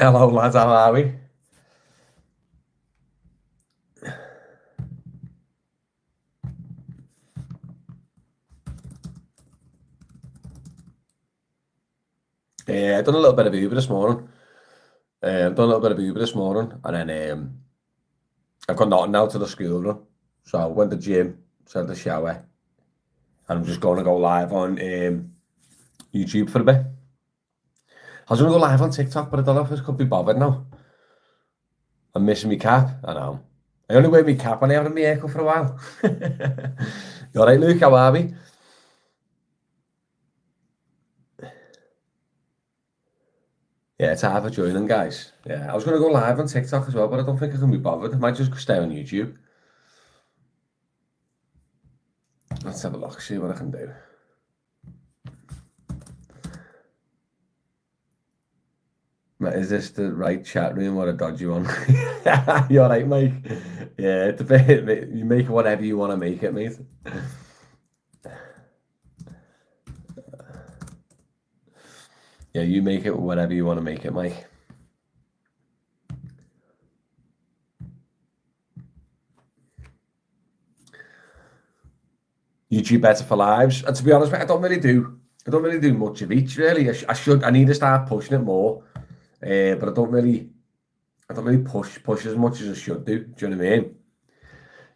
Hello lads, how are we? I've done a little bit of Uber this morning. And then I've got nothing now to the school run. So I went to the gym, had the shower, and I'm just going to go live on YouTube for a bit. I was going to go live on TikTok, but I don't know if I could be bothered now. I'm missing my cap, I know. I only wear my cap when I have my haircut for a while. You alright, Luke? How are we? Yeah, it's hard for joining, guys. Yeah, I was going to go live on TikTok as well, but I don't think I can be bothered. I might just stay on YouTube. Let's have a look, see what I can do. Is this the right chat room or a dodgy one? You're right, Mike. Yeah, it's a bit, you make it whatever you want to make it, mate. Yeah, you make it whatever you want to make it, Mike. YouTube better for lives. And to be honest, I don't really do much of each really. I need to start pushing it more. But I don't really push as much as I should do. Do you know what I mean?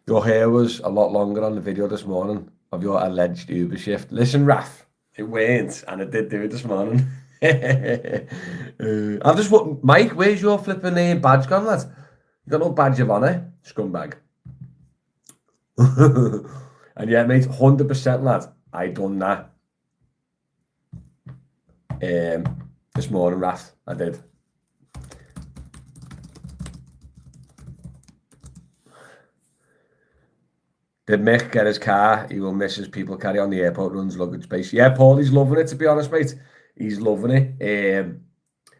Your hair was a lot longer on the video this morning of your alleged Uber shift. Listen, Raf, it weren't, and I did do it this morning. I've just what Mike, where's your flipping badge gone, lad? You got no badge of honour, scumbag. And yeah, mate, 100%, lad. I done that. This morning, Raf, I did. Did Mick get his car? He will miss his people carry on the airport runs luggage space. Yeah, Paul, he's loving it, to be honest, mate. He's loving it.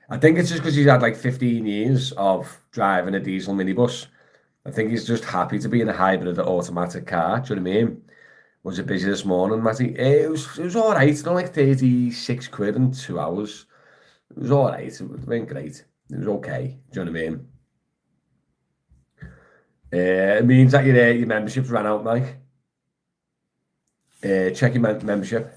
I think it's just because he's had like 15 years of driving a diesel minibus. I think he's just happy to be in a hybrid automatic car. Do you know what I mean? Was it busy this morning, Matty? It was all right. It's not like 36 quid in 2 hours. It was all right. It went great. It was okay. Do you know what I mean? It means that your membership's ran out, Mike. Check your membership.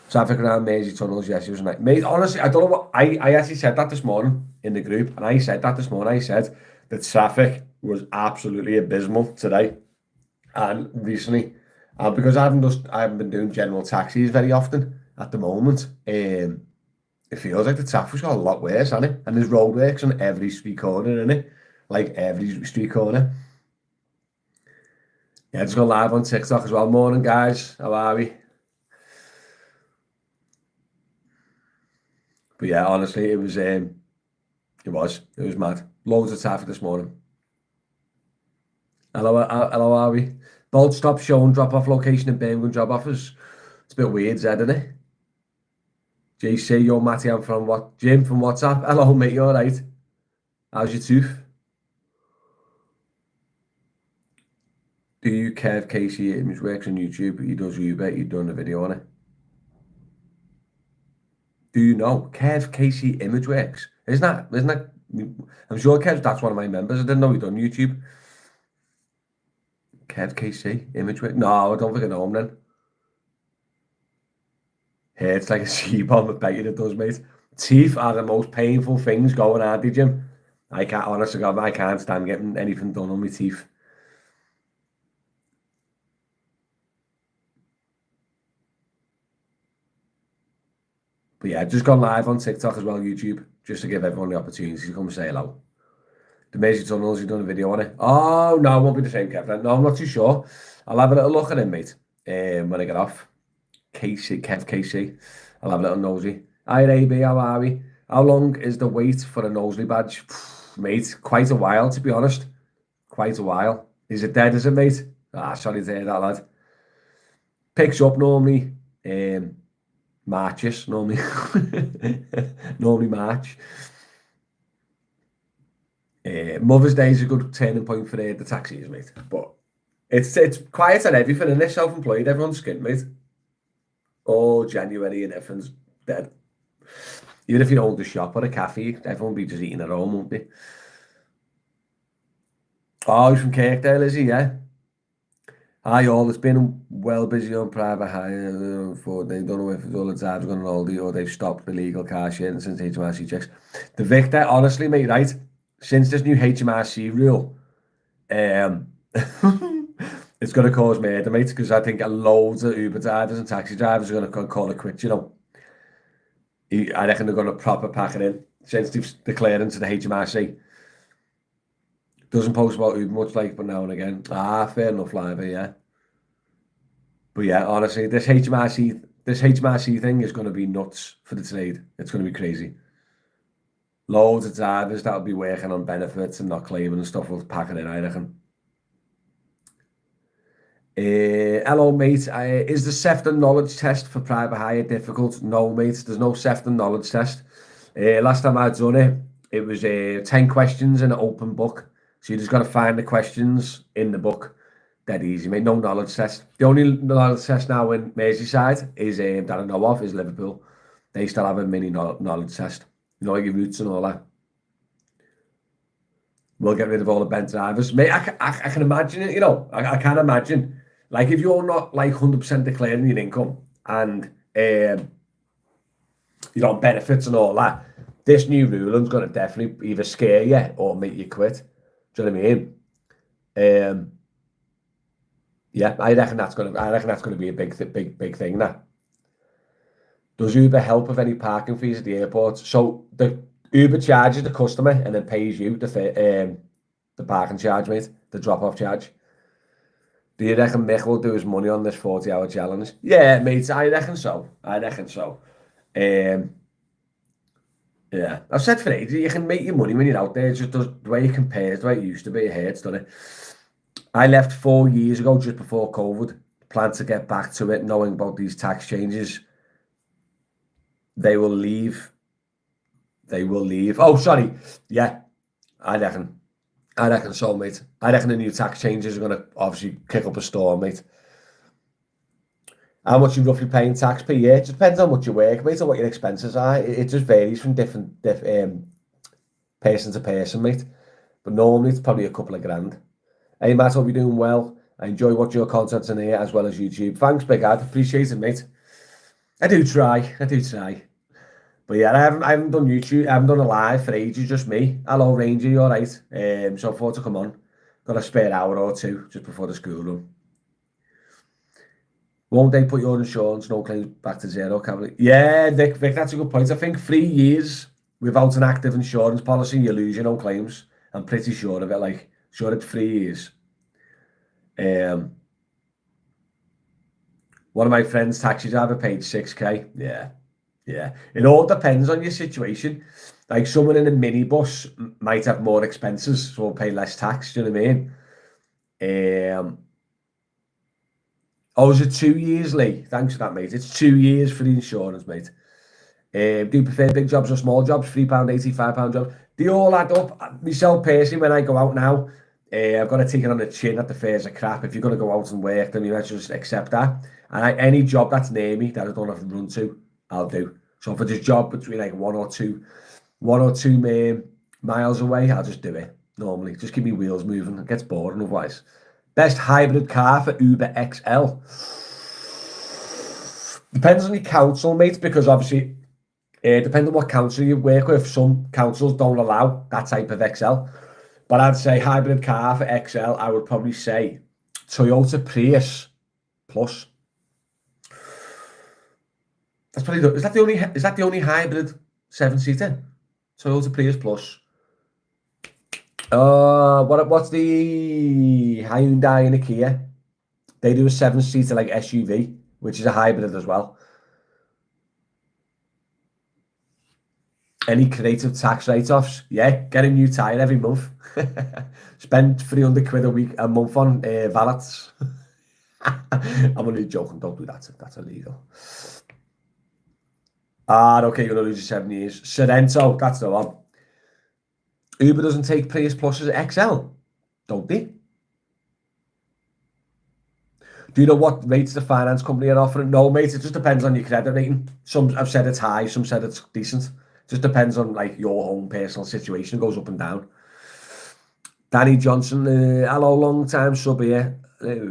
Traffic around Mersey tunnels, yes, it was nice. Mate, honestly, I don't know what I actually said that this morning in the group, and I said that this morning. I said that traffic was absolutely abysmal today and recently, and because I haven't been doing general taxis very often at the moment. It feels like the traffic's got a lot worse, hasn't it? And there's roadworks on every street corner, isn't it? Like every street corner. Yeah, just go live on TikTok as well. Morning, guys. How are we? But yeah, honestly, it was mad. Loads of traffic this morning. Hello, are we? Bolt stop showing drop-off location in Birmingham job offers. It's a bit weird, Zed, isn't it? JC, you're Matty, I'm from what? Jim from WhatsApp. Hello, mate, you alright? How's your tooth? Do you Kev Casey Image works on YouTube? He does Uber. You've done a video on it. Do you know Kev Casey Image works? Isn't that? I'm sure Kev. That's one of my members. I didn't know he'd done YouTube. Kev Casey Image work. No, I don't think I know him then. Hey, it's like a C-bomb. I bet you it does, mate. Teeth are the most painful things going, aren't they, Jim? I can't, honestly, God, I can't stand getting anything done on my teeth. But yeah, just gone live on TikTok as well, YouTube, just to give everyone the opportunity to come say hello. The Mersey Tunnels, you've done a video on it. Oh, no, it won't be the same, Kev. No, I'm not too sure. I'll have a little look at him, mate, when I get off. Kev KC. I'll have a little nosy. Hi, AB, how are we? How long is the wait for a nosy badge? Mate, quite a while, to be honest. Quite a while. Is it dead, is it, mate? Sorry to hear that, lad. Picks up normally. Marches normally. Normally March. Mother's Day is a good turning point for the taxis, mate. But it's quiet on everything, and they're self-employed. Everyone's skint, mate. All January and everything's dead. Even if you owned a shop or a cafe, everyone would be just eating at home, wouldn't they? Oh, he's from Kirkdale, is he? Yeah. Hi all, it's been well busy on private hire for they don't know if it's all the times gone on holiday or they've stopped illegal car sharing since HMRC checks. The Victor, honestly, mate, right? Since this new HMRC rule, um, it's going to cause murder, mate, because I think loads of Uber drivers and taxi drivers are going to call it quits, you know. I reckon they're going to proper pack it in since they've declared into the HMRC. Doesn't post about Uber much, like, but now and again. Ah, fair enough, Live, yeah. But yeah, honestly, this HMRC thing is going to be nuts for the trade. It's going to be crazy. Loads of drivers that'll be working on benefits and not claiming and stuff will pack it in, I reckon. Hello, mate. Is the Sefton knowledge test for private hire difficult? No, mate. There's no Sefton knowledge test. Last time I'd done it, it was 10 questions in an open book. So you just got to find the questions in the book. Dead easy, mate. No knowledge test. The only knowledge test now in Merseyside is that I know of is Liverpool. They still have a mini knowledge test. You know, like your roots and all that. We'll get rid of all the bent drivers. Mate, I can imagine it, you know. I can imagine. Like, if you're not, like, 100% declaring your income and, you know, benefits and all that, this new ruling's going to definitely either scare you or make you quit. Do you know what I mean? Yeah, I reckon that's going to be a big thing. That does Uber help with any parking fees at the airport? So the Uber charges the customer and then pays you the parking charge, mate, the drop-off charge. Do you reckon Mick will do his money on this 40-hour challenge? Yeah, mate, I reckon so. Yeah, I've said for ages, you can make your money when you're out there. It just does the way you compare, the way it used to be. It hurts, doesn't it? I left 4 years ago, just before COVID. Plan to get back to it, knowing about these tax changes. They will leave. Oh, sorry. Yeah, I reckon so, mate. I reckon the new tax changes are going to obviously kick up a storm, mate. How much you roughly paying tax per year? It just depends on what you work, mate, or what your expenses are. It just varies from different person to person, mate. But normally it's probably a couple of grand. Hey, Matt, hope you're doing well. I enjoy watching your content in here as well as YouTube. Thanks, Big Ad. Appreciate it, mate. I do try. But yeah, I haven't done YouTube. I haven't done a live for ages, just me. Hello, Ranger, you all right? So I thought to come on. Got a spare hour or two just before the school run. Won't they put your insurance, no claims back to zero, can we? Yeah, Vic, that's a good point. I think 3 years without an active insurance policy, you lose your no claims. I'm pretty sure of it, like, sure it's 3 years. One of my friends' taxi driver paid 6k. Yeah. It all depends on your situation. Like, someone in a minibus might have more expenses, so will pay less tax. Do you know what I mean? Oh, is it 2 years, Lee? Thanks for that, mate. It's 2 years for the insurance, mate. Do you prefer big jobs or small jobs? £3.80, £5 jobs? They all add up. Myself personally, when I go out now, I've got to take it on the chin that the fares are crap. If you're going to go out and work, then you have to just accept that. And any job that's near me that I don't have to run to, I'll do. So if it's a job between like one or two miles away, I'll just do it normally. Just keep my wheels moving. It gets boring otherwise. Best hybrid car for Uber XL. Depends on your council, mate, because obviously, depending on what council you work with, some councils don't allow that type of XL. But I'd say hybrid car for XL, I would probably say Toyota Prius Plus. That's probably good. Is that the only hybrid 7-seater? Toyota Prius Plus. What's the Hyundai and a Kia? They do a 7-seater like SUV, which is a hybrid as well. Any creative tax write-offs? Yeah, get a new tyre every month. Spend 300 quid a month on valets. I'm only joking, don't do that. That's illegal. Okay, you're going to lose your 7 years. Sorrento, that's the one. Uber doesn't take Prius Pluses XL, don't they? Do you know what rates the finance company are offering? No, mate, it just depends on your credit rating. Some have said it's high, some said it's decent. Just depends on like your own personal situation. It goes up and down. Danny Johnson, hello, long time sub here.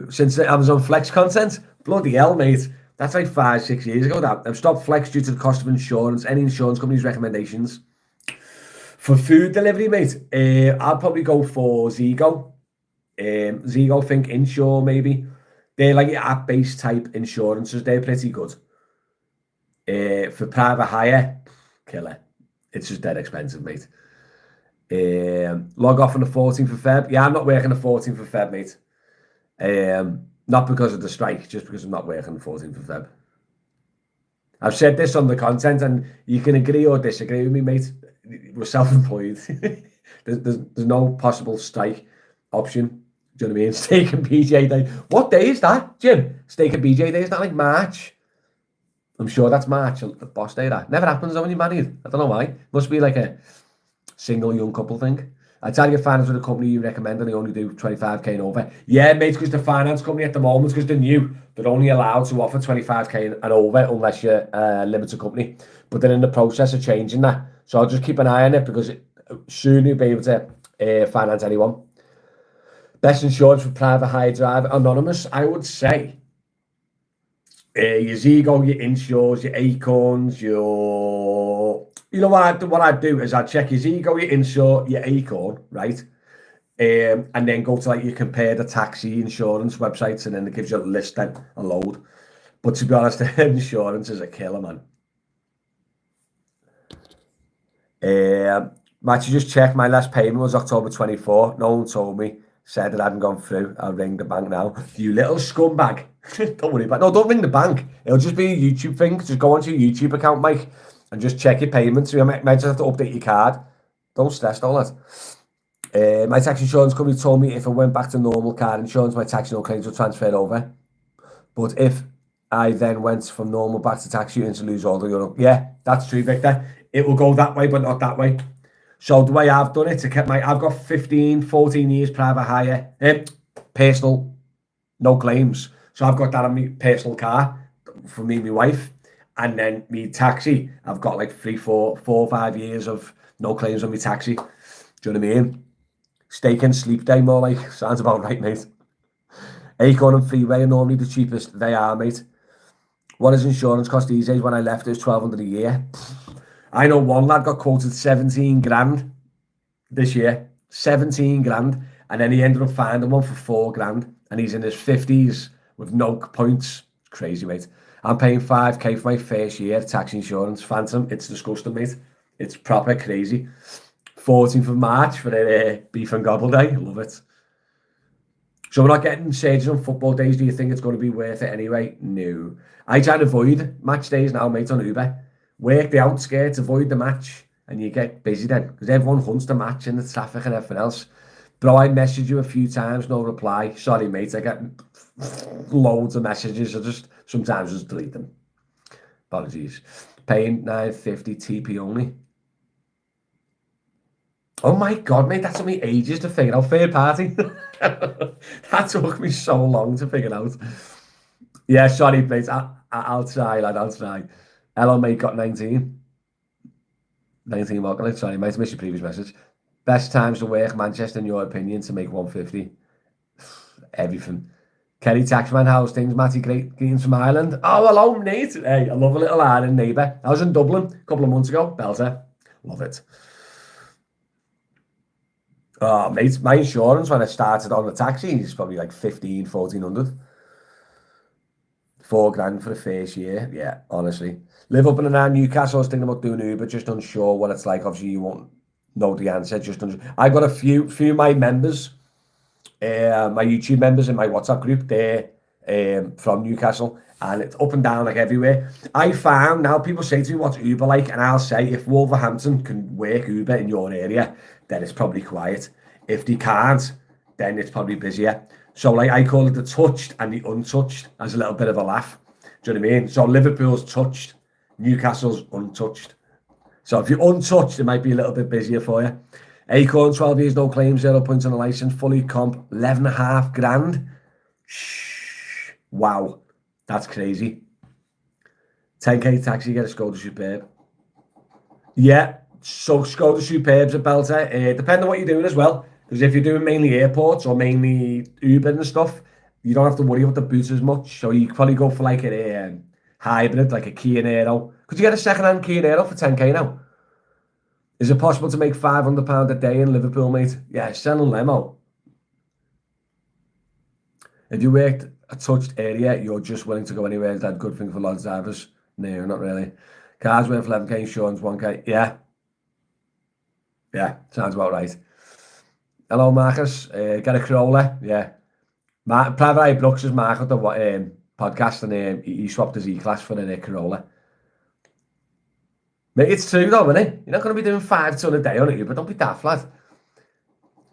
Since the Amazon Flex content, bloody hell, mate. That's like 5-6 years ago. That I've stopped Flex due to the cost of insurance. Any insurance company's recommendations for food delivery, mate? I'll probably go for Zego. Zego, think Insure maybe. They're like app-based type insurances. They're pretty good. For private hire, killer. It's just dead expensive, mate. Log off on the 14th of Feb. Yeah, I'm not working the 14th of Feb, mate. Not because of the strike, just because I'm not working the 14th of Feb. I've said this on the content, and you can agree or disagree with me, mate. We're self-employed. there's no possible strike option. Do you know what I mean? Steak and BJ Day. What day is that, Jim? Steak and BJ Day, is that like March? I'm sure that's March, the boss day. That never happens though when you're married. I don't know why. Must be like a single young couple thing. I tell you, finance with a company you recommend, and they only do 25k and over. Yeah, mate, because the finance company at the moment, because they're new, they're only allowed to offer 25k and over unless you're a limited company. But they're in the process of changing that. So I'll just keep an eye on it, because soon you'll be able to finance anyone. Best insurance for private hire driver, anonymous, I would say. Your Zego, your Insures, your Acorns, your... You know what I'd do is I'd check your Zego, your Insure, your Acorn, right? And then go to like you compare the taxi insurance websites, and then it gives you a list then, a load. But to be honest, insurance is a killer, man. Matty, just check, my last payment was October 24. No one told me. Said it hadn't gone through. I'll ring the bank now. You little scumbag. Don't worry about it. No, don't ring the bank. It'll just be a YouTube thing. Just go onto your YouTube account, Mike, and just check your payments. You might just have to update your card. Don't stress, all that. My tax insurance company told me if I went back to normal car insurance, my tax no claims would transfer over. But if I then went from normal back to tax, you instantly lose all the euro. Yeah, that's true, Victor. It will go that way, but not that way. So the way I've done it, I've got 15, 14 years private hire, personal, no claims. So I've got that on my personal car for me and my wife. And then me taxi, I've got like 4 or 5 years of no claims on my taxi. Do you know what I mean? Steak and sleep day, more like. Sounds about right, mate. Acorn and Freeway are normally the cheapest. They are, mate. What does insurance cost these days? When I left, it was 1,200 a year. I know one lad got quoted 17 grand this year. 17 grand. And then he ended up finding one for 4 grand. And he's in his 50s with no points. It's crazy, mate. I'm paying 5k for my first year tax insurance. Phantom. It's disgusting, mate. It's proper crazy. 14th of March for a beef and gobble day. Love it. So we're not getting surgery on football days. Do you think it's going to be worth it anyway? No. I try to avoid match days now, mate, on Uber. Work the outskirts, avoid the match, and you get busy then. Because everyone hunts the match in the traffic and everything else. Bro, I messaged you a few times, no reply. Sorry, mate, I get loads of messages. I just sometimes just delete them. Apologies. Paying $9.50 TP only. Oh my God, mate, that took me ages to figure out. Third party. That took me so long to figure out. Yeah, sorry, mate. I'll try, lad. I'll try. Hello, mate, got 19. 19 Margaret. Sorry, mate, I missed your previous message. Best times to work, Manchester, in your opinion, to make 150. Everything. Kerry Taxman, how's things? Matty Greens from Ireland. Oh, hello, mate. Hey, I love a little Ireland neighbour. I was in Dublin a couple of months ago. Belter. Love it. Oh, mate, my insurance when I started on the taxi is probably like 1,400. 4 grand for the first year. Yeah, honestly. Live up in and around Newcastle. I was thinking about doing Uber, just unsure what it's like. Obviously, you won't know the answer. Just I got a few of my members, my YouTube members in my WhatsApp group. They're from Newcastle, and it's up and down like everywhere. I found now people say to me, what's Uber like? And I'll say, if Wolverhampton can work Uber in your area, then it's probably quiet. If they can't, then it's probably busier. So like I call it the touched and the untouched as a little bit of a laugh. Do you know what I mean? So Liverpool's touched, Newcastle's untouched. So if you're untouched, it might be a little bit busier for you. Acorn, 12 years, no claims, 0 points on the license, fully comp, 11.5 grand. Shh. Wow, that's crazy. 10k taxi, get a Skoda Superb. Yeah, so Skoda Superb's a belter. Depending on what you're doing as well. Because if you're doing mainly airports or mainly Uber and stuff, you don't have to worry about the boots as much. So you could probably go for like a hybrid, like a Kia Niro. Could you get a second-hand Kia Niro for 10k now? Is it possible to make £500 a day in Liverpool, mate? Yeah, selling them out. If you worked a touched area, you're just willing to go anywhere. Is that a good thing for lodge drivers? No, not really. Cars worth 11k, insurance 1k. Yeah. Yeah, sounds about right. Hello, Marcus. Get a Corolla. Yeah. Private Eye Brooks' Mark at the podcast, and he swapped his E-Class for a Corolla. Mate, it's true though, isn't it? You're not going to be doing 5 ton a day on it, but don't be daft, lad.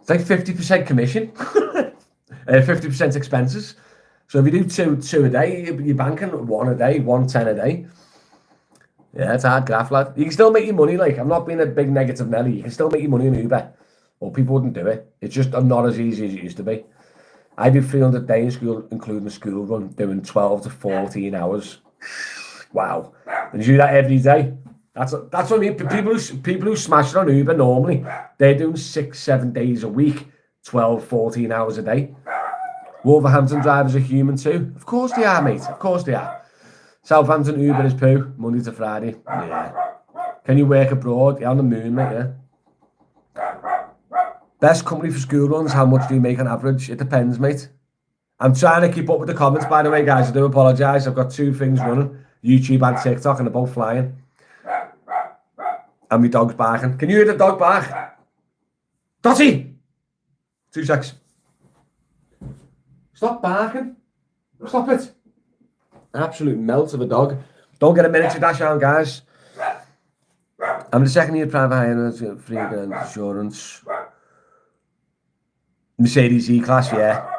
It's like 50% commission, 50% expenses. So if you do two a day, you're banking 1 a day, 110 a day. Yeah, it's hard graft, lad. You can still make your money, like, I'm not being a big negative Nelly. You can still make your money in Uber. Well, people wouldn't do it. It's just not as easy as it used to be. I do 300 a day in school, including the school run, doing 12 to 14 hours. Wow. And you do that every day. That's what I mean. People who smash it on Uber normally, they're doing 6-7 days a week, 12, 14 hours a day. Wolverhampton drivers are human too. Of course they are, mate. Of course they are. Southampton Uber is poo, Monday to Friday. Yeah. Can you work abroad? Yeah, on the moon, mate, yeah. Best company for school runs, how much do you make on average? It depends, mate. I'm trying to keep up with the comments, by the way, guys. I do apologise. I've got 2 things running, YouTube and TikTok, and they're both flying. And my dog's barking. Can you hear the dog bark? Dotty! 2 secs. Stop barking. Stop it. Absolute melt of a dog. Don't get a minute to dash out, guys. I'm the second year private hire, free insurance. Mercedes E-Class, yeah.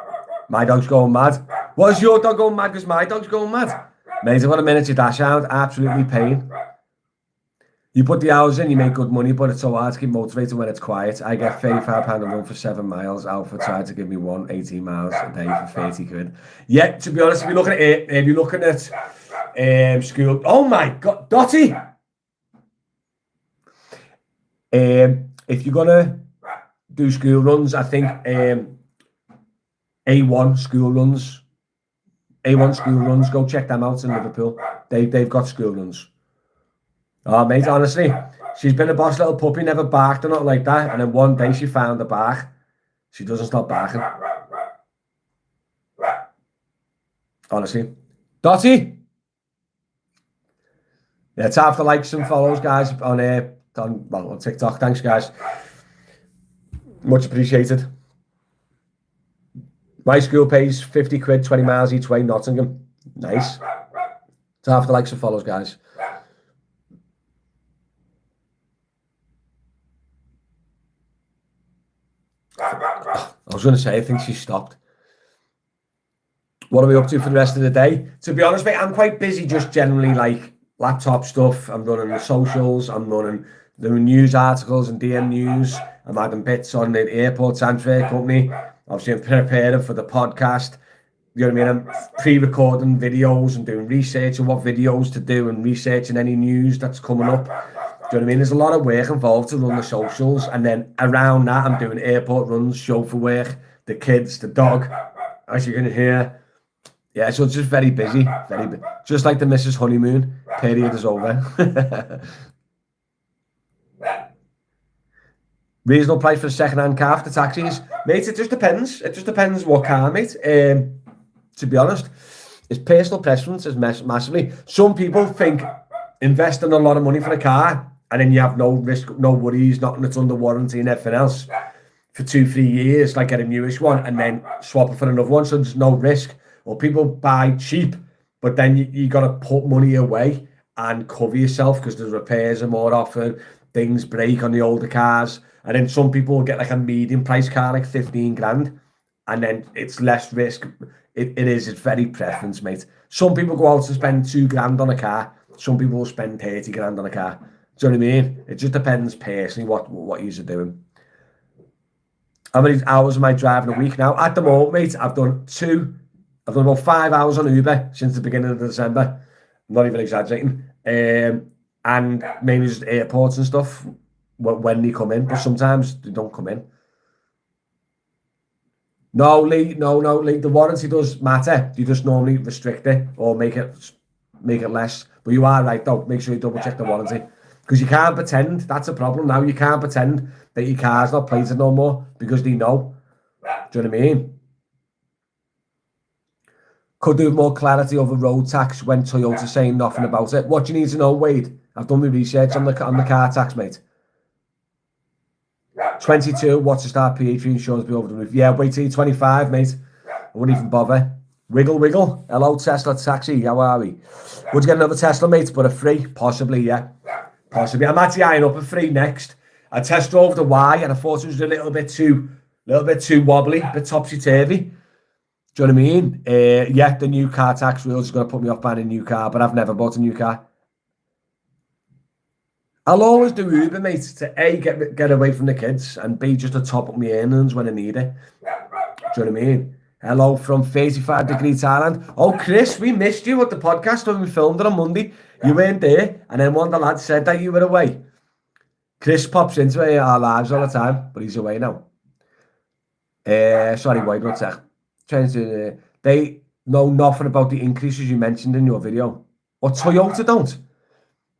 My dog's going mad. What is your dog going mad? Because my dog's going mad. Mate, I've got a minute to dash out. Absolutely pain. You put the hours in, you make good money, but it's so hard to keep motivated when it's quiet. I get £35 a month for 7 miles. Alpha tried to give me 18 miles a day for 30 quid. Yeah, to be honest, if you're looking at it, if you're looking at school, oh my God, Dotty! If you're gonna do school runs, I think A1 school runs, go check them out in Liverpool. They've got school runs. Oh, mate, honestly, she's been a boss little puppy, never barked or nothing like that. And then one day she found a bark. She doesn't stop barking. Honestly. Dotty! Yeah, it's after likes and follows, guys, on TikTok. Thanks, guys. Much appreciated. My school pays 50 quid, 20 miles each way, Nottingham. Nice. It's after likes and follows, guys. I was going to say, I think she stopped. What are we up to for the rest of the day? To be honest, mate, I'm quite busy just generally like laptop stuff. I'm running the socials. I'm running the news articles and DM news. I'm adding bits on the airport transfer company. Obviously, I'm preparing for the podcast. You know what I mean? I'm pre-recording videos and doing research on what videos to do and researching any news that's coming up. Do you know what I mean? There's a lot of work involved to run the socials, and then around that, I'm doing airport runs, chauffeur work, the kids, the dog, as you can hear. Yeah, so it's just very busy, just like the Mrs. Honeymoon period is over. Reasonable price for a second-hand car for the taxis, mate. It just depends. It just depends what car, mate. To be honest, it's personal preference is massively. Some people think investing a lot of money for a car, and then you have no risk, no worries, nothing that's under warranty and everything else for 2-3 years, like get a newish one and then swap it for another one, so there's no risk. Or people buy cheap, but then you got to put money away and cover yourself because the repairs are more often, things break on the older cars, and then some people will get like a medium price car, like 15 grand, and then it's less risk. It's very preference, mate. Some people go out to spend 2 grand on a car. Some people will spend 30 grand on a car. Do you know what I mean? It just depends personally what you're doing. How many hours am I driving a week now? At the moment, mate, I've done about 5 hours on Uber since the beginning of December. I'm not even exaggerating. and maybe just airports and stuff when they come in, but sometimes they don't come in. No, Lee, no, Lee. The warranty does matter. You just normally restrict it or make it less. But you are right, though. Make sure you double check the warranty. Because you can't pretend. That's a problem now. You can't pretend that your car's not plated no more because they know. Do you know what I mean? Could do more clarity over road tax when Toyota's saying nothing about it. What do you need to know, Wade? I've done my research on the car tax, mate. 22, what's the start PA3 insurance be over the roof? Yeah, wait till you're 25, mate. I wouldn't even bother. Wiggle. Hello, Tesla Taxi. How are we? Would you get another Tesla, mate, but a free? Possibly, yeah. Possibly. I'm actually eyeing up a free next. I test drove the Y and I thought it was a little bit too wobbly, a bit topsy-turvy. Do you know what I mean? Yeah, the new car tax rules is going to put me off buying a new car, but I've never bought a new car. I'll always do Uber, mate, to A, get away from the kids, and B, just to top up my earnings when I need it. Do you know what I mean? Hello from 35 degree Thailand. Oh, Chris, we missed you at the podcast when we filmed it on Monday. You weren't there, and then one of the lads said that you were away. Chris pops into our lives all the time, but he's away now. Sorry, wait, one sec. They know nothing about the increases you mentioned in your video. Or Toyota don't.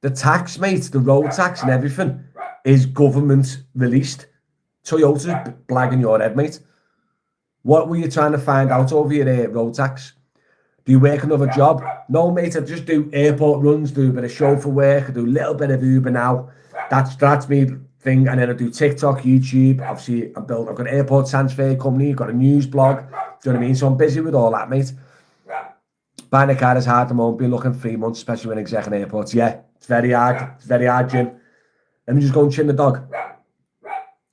The tax, mate, the road tax and everything is government released. Toyota's blagging your head, mate. What were you trying to find out over your road tax? Do you work another job? No, mate, I just do airport runs, do a bit of chauffeur work, I do a little bit of Uber now. That's me thing. And then I do TikTok, YouTube. Obviously, I've got an airport transfer company, I've got a news blog. Do you know what I mean? So I'm busy with all that, mate. Buying a car is hard at the moment. Been looking 3 months, especially when exec in airports. Yeah, it's very hard. It's very hard, Jim. Let me just go and chin the dog.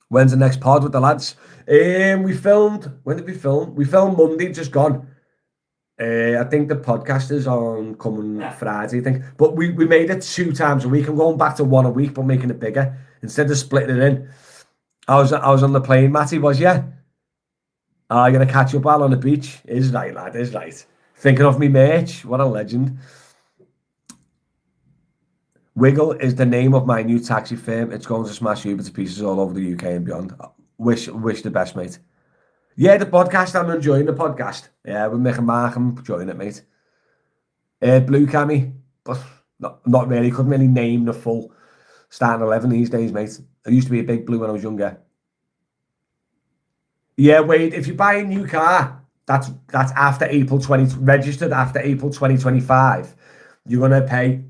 When's the next pod with the lads? We filmed. When did we film? We filmed Monday, just gone. I think the podcast is on coming Friday, I think. But we made it 2 times a week. I'm going back to 1 a week, but making it bigger. Instead of splitting it in. I was on the plane, Matty, was you? You're going to catch up while on the beach? Is right, lad, is right. Thinking of me merch. What a legend. Wiggle is the name of my new taxi firm. It's going to smash Uber to pieces all over the UK and beyond. Wish the best, mate. Yeah, the podcast, I'm enjoying the podcast. Yeah, we're making Mark, I'm enjoying it, mate. Blue Cami, but not really. Couldn't really name the full starting 11 these days, mate. I used to be a big blue when I was younger. Yeah, Wade, if you buy a new car, that's after April 20, registered after April 2025. You're going to pay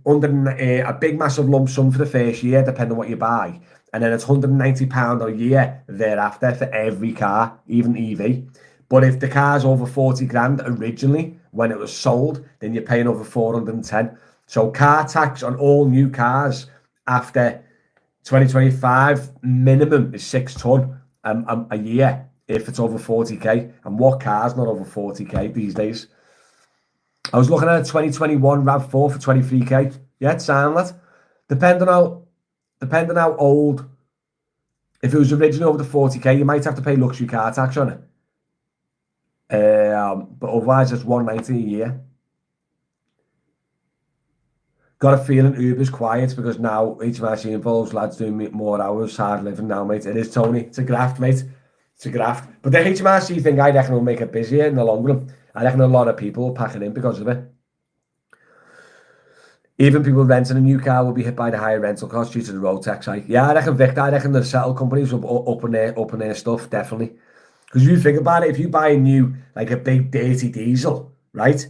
a big massive lump sum for the first year, depending on what you buy. And then it's £190 a year thereafter for every car, even EV. But if the car's over 40 grand originally, when it was sold, then you're paying over 410. So car tax on all new cars after 2025 minimum is 6 ton a year if it's over 40k. And what car's not over 40k these days? I was looking at a 2021 RAV4 for 23k. Yeah, it's sound that. Depending how old, if it was originally over the 40k, you might have to pay luxury car tax on it. But otherwise, it's 190 a year. Got a feeling Uber's quiet because now HMRC involves lads doing more hours, hard living now, mate. It is, Tony. It's a graft, mate. It's a graft. But the HMRC thing, I reckon, will make it busier in the long run. I reckon a lot of people will pack it in because of it. Even people renting a new car will be hit by the higher rental costs due to the road tax hike. Yeah, I reckon Victor, I reckon the settle companies will up in their stuff, definitely. Because if you think about it, if you buy a new, like a big dirty diesel, right?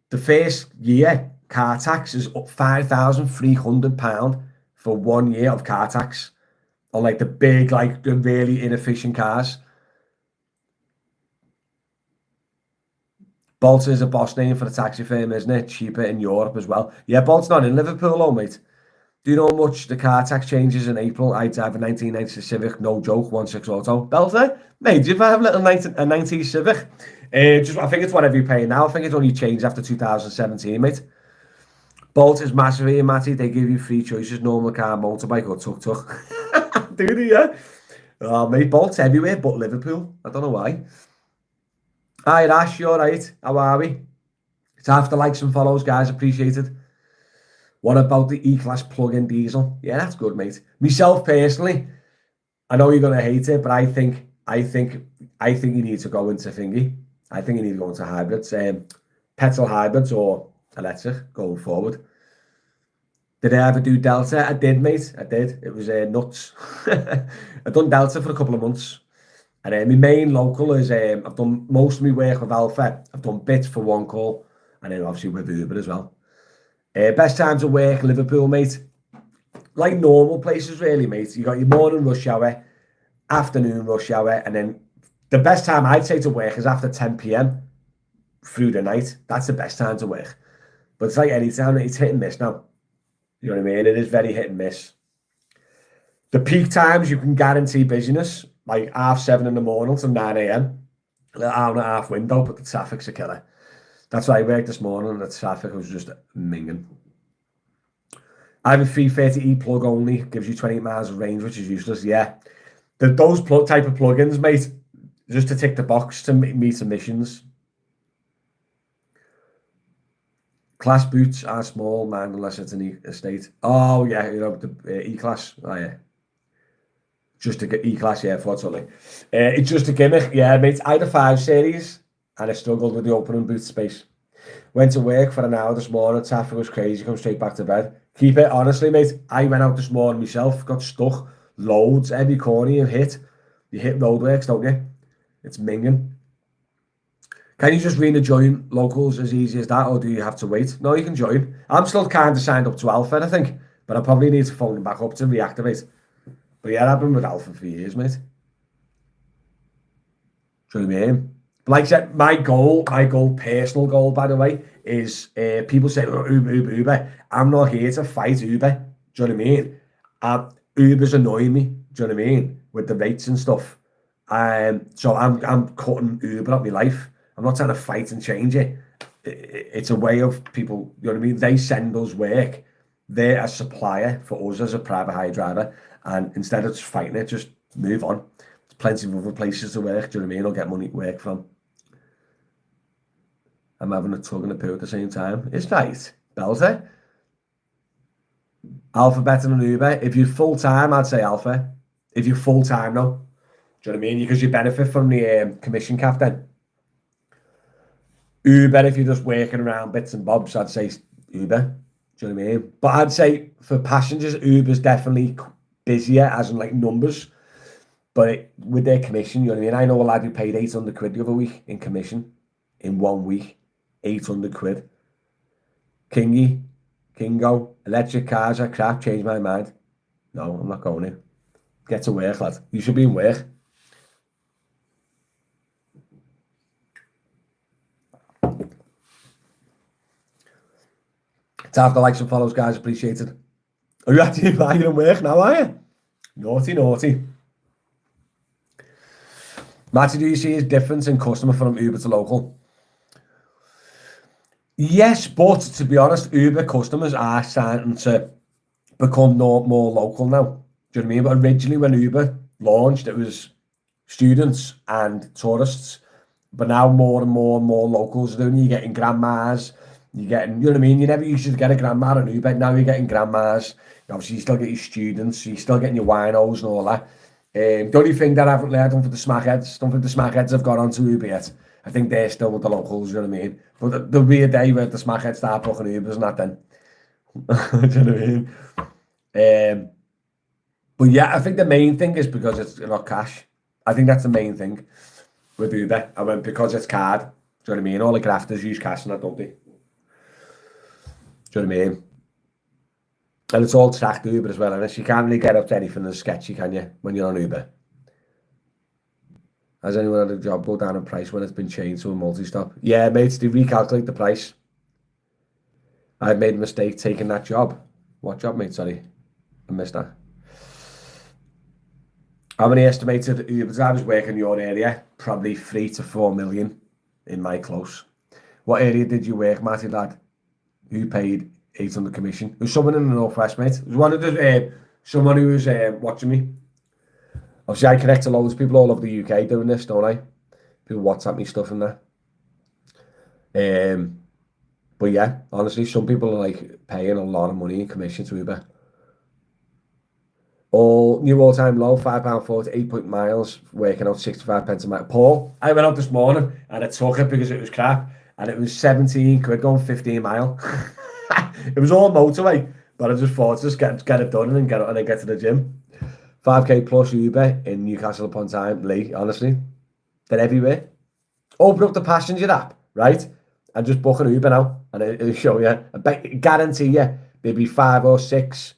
The first year car tax is up £5,300 for 1 year of car tax on like the big, like the really inefficient cars. Bolt is a boss name for a taxi firm, isn't it? Cheaper in Europe as well. Yeah, Bolt's not in Liverpool, though, mate. Do you know how much the car tax changes in April? I drive a 1990 Civic, no joke, 1.6 auto. Belter, mate, do you have a 90 Civic? I think it's whatever you're paying now. I think it's only changed after 2017, mate. Bolt is massive here, Matty. They give you 3 choices, normal car, motorbike or tuk-tuk. Do they, yeah? Oh, mate, Bolt's everywhere but Liverpool. I don't know why. Hi, Ash, you alright? How are we? It's after likes and follows, guys. Appreciate it. What about the E-Class plug-in diesel? Yeah, that's good, mate. Myself personally, I know you're gonna hate it, but I think you need to go into thingy. I think you need to go into hybrids, petrol hybrids or electric going forward. Did I ever do Delta? I did, mate. I did. It was nuts. I've done Delta for a couple of months. And my main local is, I've done most of my work with Alpha. I've done bits for One Call. And then obviously with Uber as well. Best times of work, Liverpool, mate. Like normal places, really, mate. You got your morning rush hour, afternoon rush hour, and then the best time I'd say to work is after 10 p.m. through the night. That's the best time to work. But it's like any time, it's hit and miss now. You know what I mean? It is very hit and miss. The peak times, you can guarantee busyness, like 7:30 in the morning to 9 a.m. An hour and a half window, but the traffic's a killer. That's why I worked this morning, and the traffic was just minging. I have a 330E plug only, gives you 28 miles of range, which is useless. Yeah. Those type of plugins, mate, just to tick the box to meet emissions. Class boots are small, man, unless it's an estate. Oh, yeah, you know, the E-Class. Oh, yeah. Just to get E-Class, yeah, fortunately. It's just a gimmick. Yeah, mate, I had a 5 Series, and I struggled with the opening boot space. Went to work for an hour this morning, traffic was crazy, come straight back to bed. Keep it, honestly, mate. I went out this morning myself, got stuck, loads, every corner you hit. You hit roadworks, don't you? It's minging. Can you just really join locals as easy as that, or do you have to wait? No, you can join. I'm still kind of signed up to Alpha, I think, but I probably need to phone them back up to reactivate. But yeah, I've been with Alpha for years, mate. Do you know what I mean? Like I said, my personal goal, by the way, is people say, oh, Uber. I'm not here to fight Uber. Do you know what I mean? Uber's annoying me. Do you know what I mean? With the rates and stuff. So I'm cutting Uber out my life. I'm not trying to fight and change it. It's a way of people, you know what I mean? They send us work. They're a supplier for us as a private hire driver. And instead of just fighting it, just move on. There's plenty of other places to work, do you know what I mean? I'll get money to work from. I'm having a tug and a poo at the same time. It's nice. Belter. Alpha better than Uber. If you're full-time, I'd say Alpha. If you're full-time, no. Do you know what I mean? Because you benefit from the commission cap then. Uber, if you're just working around bits and bobs, I'd say Uber. Do you know what I mean? But I'd say for passengers, Uber's definitely busier, as in like numbers. But with their commission, you know what I mean? I know a lad who paid 800 quid the other week in commission in 1 week. 800 quid. Kingo, electric cars are crap, changed my mind. No, I'm not going in. Get to work, lad. You should be in work. To have the likes and follows, guys, appreciated. Are you actually in work now, are you? Naughty. Matty, do you see a difference in customer from Uber to local? Yes, but to be honest, Uber customers are starting to become more local now. Do you know what I mean? But originally when Uber launched, it was students and tourists. But now more and more locals are doing it. You're getting grandmas. You're getting, you know what I mean? You never used to get a grandma on Uber. Now you're getting grandmas. Obviously, you still get your students. You're still getting your winos and all that. The only thing that I haven't learned on for the smackheads, don't think the smackheads have got onto Uber yet. I think they're still with the locals, you know what I mean? But there'll be a day where the smackheads start booking Ubers and that then. Do you know what I mean? But yeah, I think the main thing is because it's not cash. I think that's the main thing with Uber. I went because it's card. Do you know what I mean? All the grafters use cash and that, don't they? Do you know what I mean? And it's all tracked Uber as well, and you can't really get up to anything as sketchy, can you, when you're on Uber? Has anyone had a job go down in price when it's been changed to a multi-stop? Yeah, mates, they recalculate the price. I've made a mistake taking that job. What job, mate? Sorry, I missed that. How many estimated Uber drivers work in your area? Probably 3 to 4 million in my close. What area did you work, Matty, lad? Who paid 800 commission? It was someone in the Northwest, mate. It was one of the, someone who was watching me. Obviously, I connect to loads of people all over the UK doing this, don't I? People WhatsApp me stuff and that. But yeah, honestly, some people are like paying a lot of money in commission to Uber. New all-time low, £5.40, 8 miles, working out 65 pence a mile. Paul, I went out this morning and I took it because it was crap, and it was 17 quid going 15 mile. It was all motorway, but I just thought just get it done and then get to the gym. 5k plus Uber in Newcastle upon Tyne, Lee. Honestly, they're everywhere. Open up the passenger app, right, and just book an Uber now, and it'll show you. Guarantee you there'll be 5 or 6,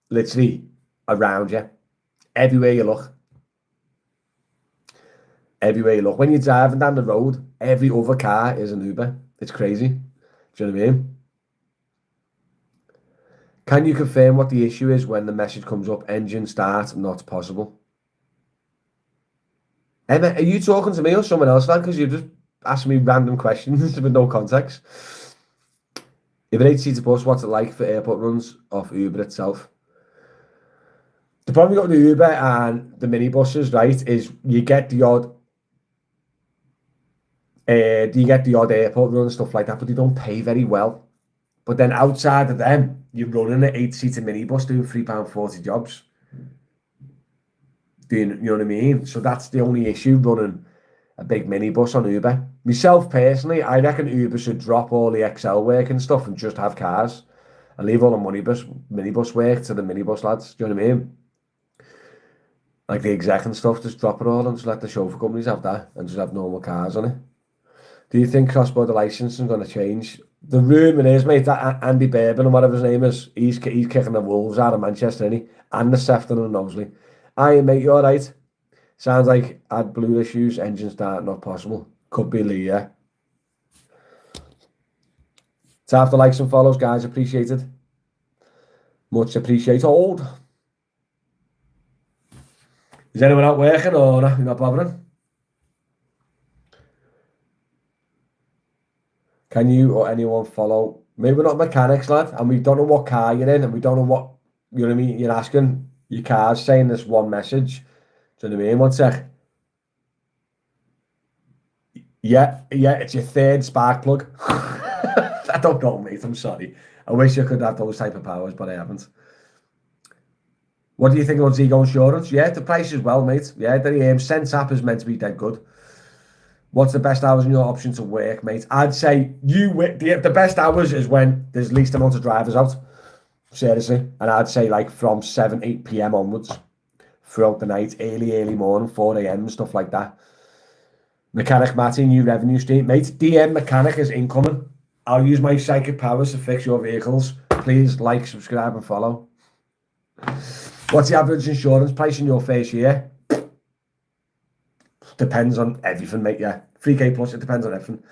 literally around you, everywhere you look. Everywhere you look. When you're driving down the road, every other car is an Uber. It's crazy. Do you know what I mean? Can you confirm what the issue is when the message comes up? Engine start not possible. Emma, are you talking to me or someone else, lad? Because you just asked me random questions with no context. If an 8-seater bus, what's it like for airport runs off Uber itself? The problem you got with the Uber and the minibuses, right, is you get the odd airport run and stuff like that, but they don't pay very well. But then outside of them, you're running an 8-seater minibus doing £3.40 jobs. You know what I mean? So that's the only issue, running a big minibus on Uber. Myself personally, I reckon Uber should drop all the XL work and stuff and just have cars and leave all the minibus work to the minibus lads. Do you know what I mean? Like the exec and stuff, just drop it all and just let the chauffeur companies have that and just have normal cars on it. Do you think cross-border licensing is going to change? The rumour is, mate, that Andy Bourbon, or whatever his name is, he's kicking the Wolves out of Manchester, isn't he? And the Sefton and Knowsley. Aye, mate, you alright? Sounds like AdBlue issues, engine start not possible. Could be Lee, yeah. So after likes and follows, guys, appreciated. Much appreciated. Is anyone out working or you're not bothering? Can you or anyone follow? Maybe we're not mechanics, lad, and we don't know what car you're in, and we don't know what, you know what I mean? You're asking your car's saying this one message. Do you know what I mean? One sec. Yeah, it's your third spark plug. I don't know, mate. I'm sorry. I wish I could have those type of powers, but I haven't. What do you think about Zigo Insurance? Yeah, the price is well, mate. Yeah, the Sense app is meant to be dead good. What's the best hours in your option to work, mate? I'd say the best hours is when there's least amount of drivers out. Seriously. And I'd say like from 7, 8 p.m. onwards throughout the night, early morning, 4 a.m. stuff like that. Mechanic Matty, new revenue stream. Mate, DM Mechanic is incoming. I'll use my psychic powers to fix your vehicles. Please like, subscribe and follow. What's the average insurance price in your first year? Depends on everything, mate, yeah. 3k plus, it depends on everything.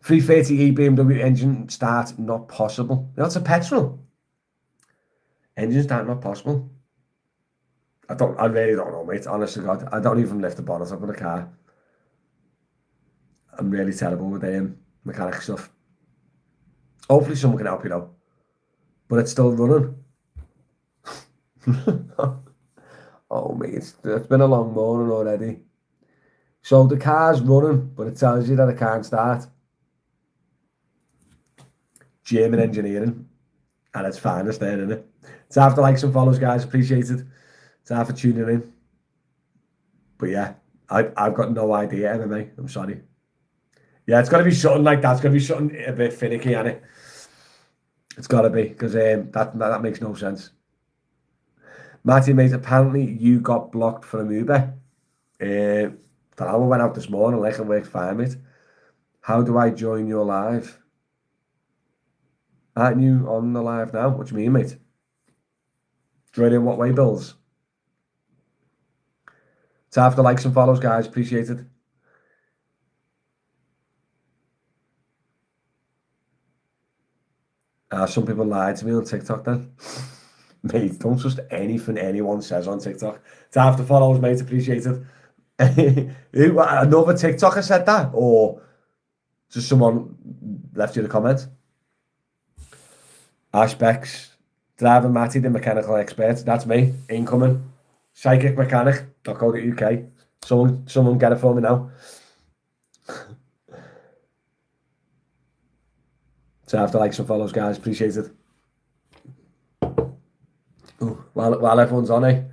330e BMW engine start, not possible. That's a petrol. Engine start, not possible. I really don't know, mate. Honest to God, I don't even lift the bonnet up in the car. I'm really terrible with mechanic stuff. Hopefully someone can help you though. But it's still running. Oh, mate, it's been a long morning already. So the car's running, but it tells you that it can't start. German engineering. And it's finest there, isn't it? It's after likes and follows, guys. Appreciated. It's after tuning in. But yeah, I've got no idea, MMA. I'm sorry. Yeah, it's got to be something like that. It's got to be something a bit finicky, ain't it? It's got to be, because that makes no sense. Matty, mate, apparently you got blocked from Uber. The hour went out this morning, like it worked fine, mate. How do I join your live? Aren't you on the live now? What do you mean, mate? Join in what way, Bills? It's after likes and follows, guys. Appreciate it. Some people lied to me on TikTok then. Mate, don't trust anything anyone says on TikTok. It's after follows, mate. Appreciate it. Another TikToker said that, or just someone left you the comment? Ash Becks, driving Matty, the mechanical expert. That's me, incoming. Psychicmechanic.co.uk. Someone get it for me now. So after likes and follows, guys, appreciate it. Ooh, while everyone's on, eh?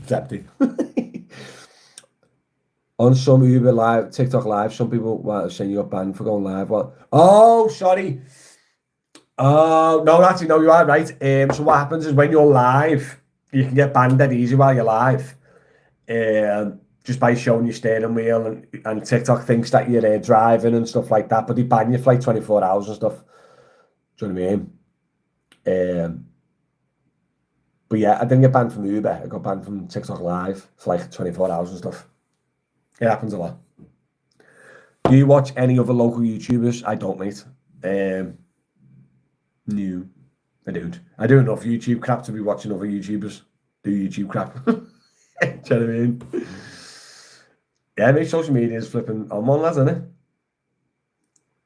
It's empty. On some Uber live, TikTok live, some people were saying you got banned for going live. What? Oh, sorry. No, actually, no, you are right. So what happens is when you're live, you can get banned dead easy while you're live. Just by showing your steering wheel, and TikTok thinks that you're driving and stuff like that, but they ban you for like 24 hours and stuff. Do you know what I mean? But yeah, I didn't get banned from Uber. I got banned from TikTok Live for like 24 hours and stuff. It happens a lot. Do you watch any other local YouTubers? I don't, mate. No, I don't. I do enough YouTube crap to be watching other YouTubers do YouTube crap. Do you know what I mean? Yeah, mate, social media is flipping on one, lads, isn't it?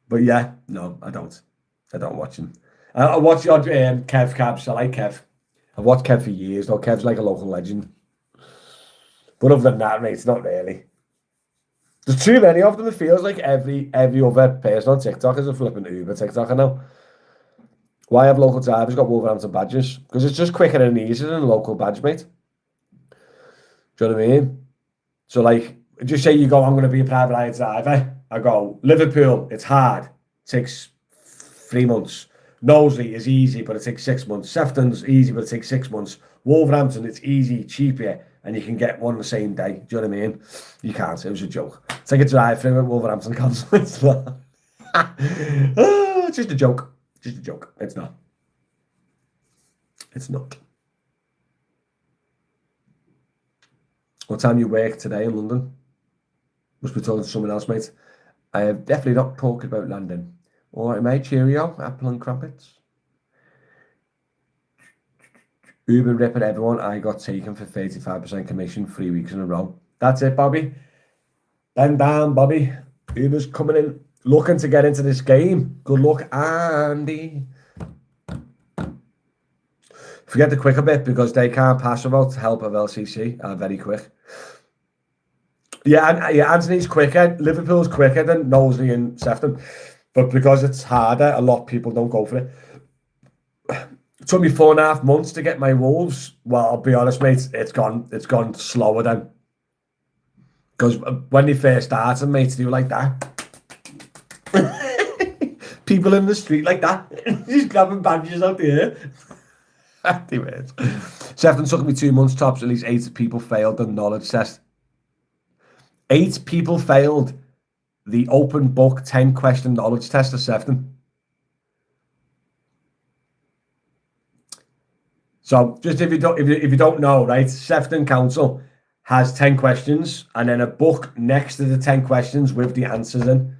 But yeah, no, I don't. I don't watch him. I watch Kev Cabs. I like Kev. I've watched Kev for years, though. Kev's like a local legend. But other than that, mate, it's not really. There's too many of them. It feels like every other person on TikTok is a flipping Uber TikToker now. Why have local drivers got Wolverhampton badges? Because it's just quicker and easier than a local badge, mate. Do you know what I mean? So, like, just say you go, I'm going to be a private hire driver. I go, Liverpool, it's hard. It takes 3 months. Knowsley is easy, but it takes 6 months. Sefton's easy, but it takes 6 months. Wolverhampton, it's easy, cheaper, and you can get one the same day. Do you know what I mean? You can't. It was a joke. It's like a drive-through at Wolverhampton Council. It's not. It's just a joke. Just a joke. It's not. It's not. What time you work today in London? Must be talking to someone else, mate. I have definitely not talked about London. All right, mate. Cheerio. Apple and crumpets. Uber ripping everyone. I got taken for 35% commission 3 weeks in a row. That's it, Bobby. Bend down, Bobby. Uber's coming in, looking to get into this game. Good luck, Andy. Forget the quicker bit because they can't pass without help of LCC. Very quick. Yeah, Anthony's quicker. Liverpool's quicker than Knowsley and Sefton. But because it's harder, a lot of people don't go for it. It took me 4.5 months to get my Wolves. Well, I'll be honest, mate, it's gone slower then. Because when they first started, mates, they were like that. People in the street like that. Just grabbing badges out there. Anyways. Sefton took me 2 months tops. At least 8 people failed the knowledge test. 8 people failed the open book 10-question knowledge test of Sefton. So just if you don't know, right, Sefton Council has 10 questions and then a book next to the 10 questions with the answers in.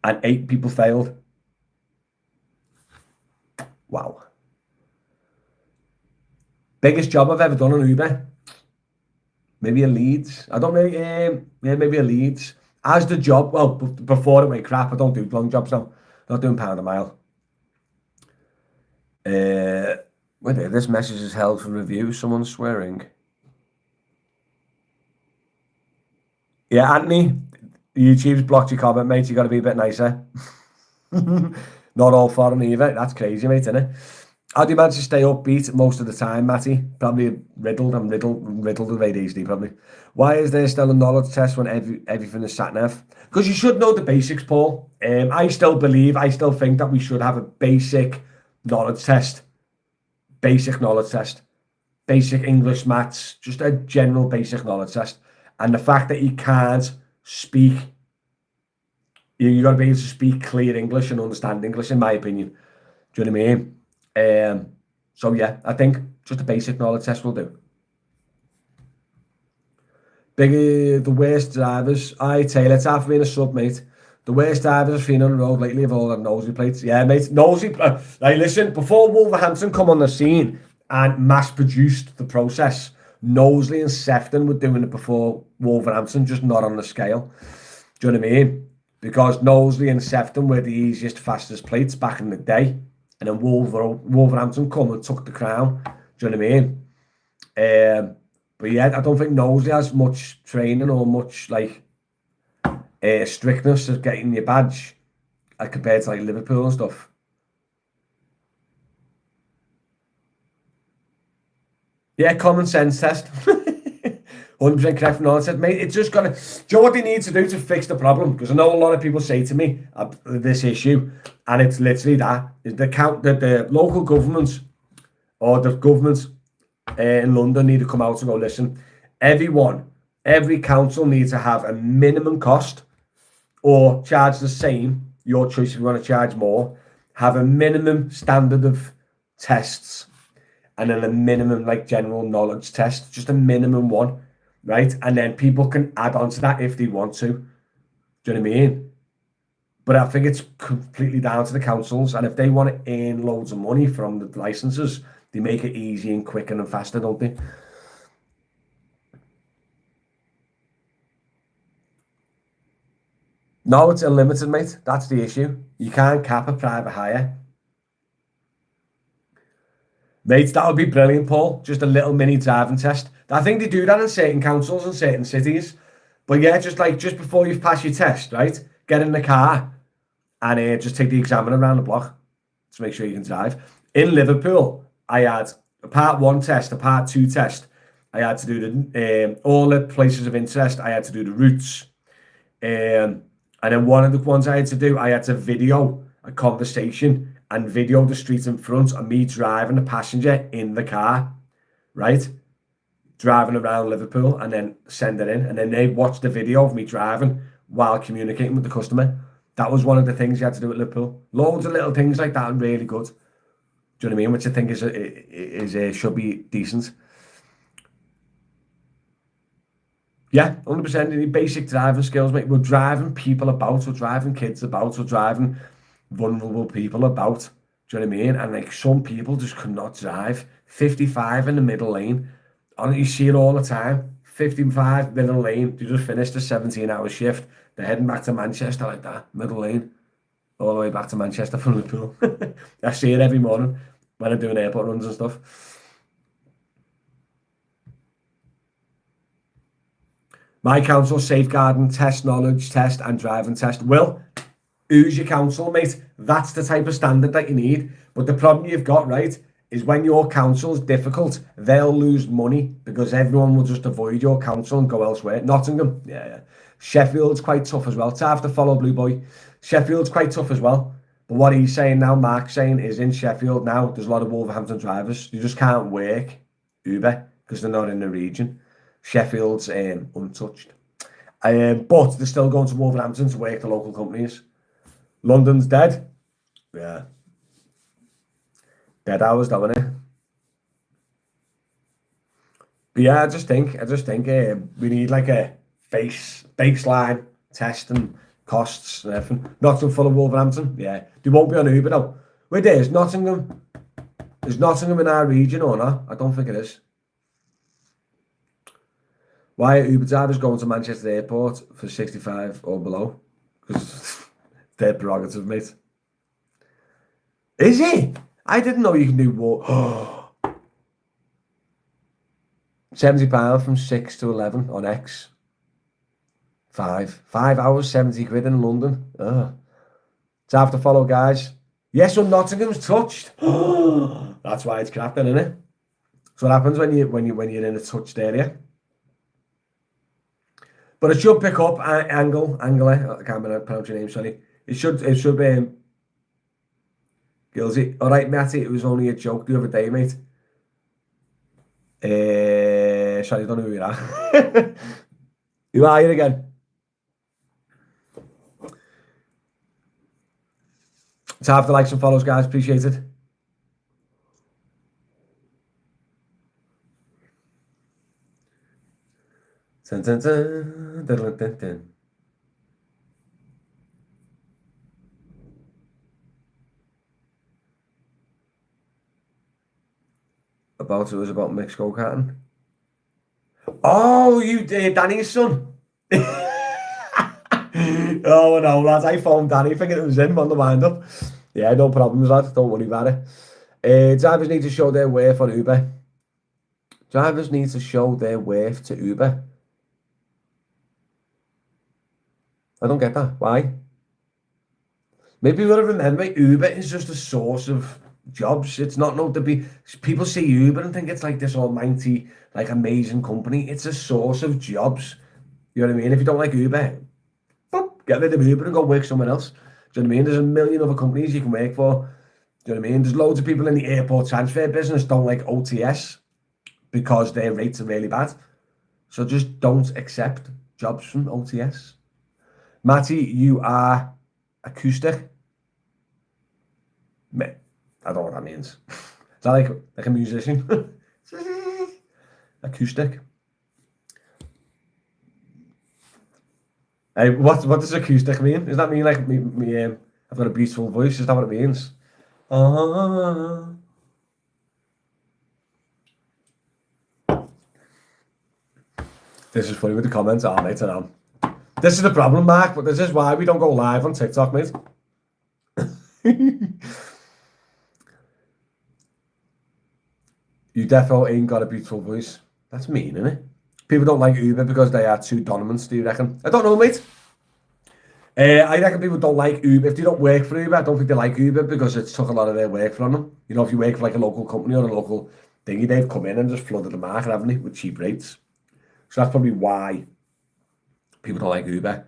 And 8 people failed. Wow. Biggest job I've ever done on Uber. Maybe a Leeds. I don't know. Yeah, maybe a Leeds. As the job, well, before it went crap, I don't do long jobs now. Not doing pound a mile. Wait, this message is held for review. Someone's swearing. Yeah, Anthony, YouTube's blocked your comment, mate. You got to be a bit nicer. Not all foreign either. That's crazy, mate, isn't it? How do you manage to stay upbeat most of the time, Matty? Probably riddled with ADHD, probably. Why is there still a knowledge test when everything is sat nav? Because you should know the basics, Paul. I still think that we should have a basic knowledge test. Basic knowledge test. Basic English, maths, just a general basic knowledge test. And the fact that you can't speak, you got to be able to speak clear English and understand English, in my opinion. Do you know what I mean? So yeah, I think just a basic knowledge test will do. The worst drivers. Taylor, it's half being a sub, mate. The worst drivers I've seen on the road lately have all got Knowsley plates. Yeah, mate, Knowsley. Like, listen, before Wolverhampton come on the scene and mass-produced the process, Knowsley and Sefton were doing it before Wolverhampton, just not on the scale. Do you know what I mean? Because Knowsley and Sefton were the easiest, fastest plates back in the day. And then Wolverhampton come and took the crown. Do you know what I mean? But yeah, I don't think Knowsley has much training or much like strictness of getting your badge compared to like Liverpool and stuff. Yeah, common sense test. 100% correct from Nolan said, mate, it's just gonna. Do you know what they need to do to fix the problem? Because I know a lot of people say to me this issue, and it's literally that is the local governments or the governments in London need to come out and go, listen, every council needs to have a minimum cost or charge the same. Your choice if you want to charge more. Have a minimum standard of tests, and then a minimum like general knowledge test, just a minimum one. Right, and then people can add on to that if they want to. Do you know what I mean? But I think it's completely down to the councils, and if they want to earn loads of money from the licenses, they make it easy and quicker and faster, don't they? No, it's unlimited, mate. That's the issue. You can't cap a private hire. Mate, that would be brilliant, Paul. Just a little mini driving test. I think they do that in certain councils and certain cities. But yeah, just before you've passed your test, right? Get in the car and just take the examiner around the block to make sure you can drive. In Liverpool, I had a part 1 test, a part 2 test. I had to do all the places of interest. I had to do the routes. And then one of the ones I had to do, I had to video a conversation and video the street in front of me driving a passenger in the car, right? Driving around Liverpool and then send it in. And then they watch the video of me driving while communicating with the customer. That was one of the things you had to do at Liverpool. Loads of little things like that are really good. Do you know what I mean? Which I think is should be decent. Yeah, 100%. You need basic driving skills, mate. We're driving people about. We're driving kids about. We're driving vulnerable people about. Do you know what I mean? And like some people just cannot drive. 55 in the middle lane. And you see it all the time. 55 middle lane. They just finished a 17-hour shift. They're heading back to Manchester like that. Middle lane. All the way back to Manchester from Liverpool. I see it every morning when I'm doing airport runs and stuff. My council, safeguarding, test knowledge, test and driving test. Will, who's your council, mate? That's the type of standard that you need. But the problem you've got, right, is when your council's difficult, they'll lose money because everyone will just avoid your council and go elsewhere. Nottingham, yeah. Sheffield's quite tough as well. To have to follow Blue Boy. Sheffield's quite tough as well. But what he's saying now, Mark's saying, is in Sheffield now, there's a lot of Wolverhampton drivers. You just can't work Uber because they're not in the region. Sheffield's untouched. But they're still going to Wolverhampton to work the local companies. London's dead. Yeah. Dead hours, though, isn't it? But yeah, I just think we need like a baseline test and costs and everything. Nottingham full of Wolverhampton. Yeah. They won't be on Uber though. Wait, is Nottingham? Is Nottingham in our region or not? I don't think it is. Why are Uber drivers going to Manchester Airport for 65 or below? Because their prerogative, mate. Is it? I didn't know you can do what. £70 from 6 to 11 on X. 5 hours, 70 quid in London. It's have to follow, guys. Yes, so Nottingham's touched. That's why it's crap then, isn't it? That's what happens when you're in a touched area. But it should pick up Angle. I can't pronounce your name, sorry. It should be Gilsey. All right, Matty, it was only a joke the other day, mate. Sorry, I don't know who you are. Who are you again? To have the likes and follows, guys. Appreciate it. Dun, dun, dun, dun, dun, dun. It was about mixed go-karting. Oh, you did, Danny's son. Oh no, lads, I phoned Danny thinking it was him on the wind-up. Yeah, no problems, lad. Don't worry about it. Drivers need to show their worth on Uber. Drivers need to show their worth to Uber. I don't get that. Why? Maybe we've got to remember Uber is just a source of jobs. It's not known to be. People see Uber and think it's like this almighty, like amazing company. It's a source of jobs. You know what I mean? If you don't like Uber, get rid of Uber and go work somewhere else. Do you know what I mean? There's a million other companies you can work for. Do you know what I mean? There's loads of people in the airport transfer business don't like OTS because their rates are really bad. So just don't accept jobs from OTS. Matty, you are acoustic. I don't know what that means. Is that like a musician? Acoustic. Hey, what does acoustic mean? Does that mean like me I've got a beautiful voice? Is that what it means? This is funny with the comments. Oh, mate, I know. This is the problem, Mark, but this is why we don't go live on TikTok, mate. You defo ain't got a beautiful voice. That's mean, isn't it? People don't like Uber because they are too dominant, do you reckon? I don't know, mate. I reckon people don't like Uber. If they don't work for Uber, I don't think they like Uber because it's took a lot of their work from them. You know, if you work for like a local company or a local thingy, they've come in and just flooded the market, haven't they, with cheap rates. So that's probably why people don't like Uber.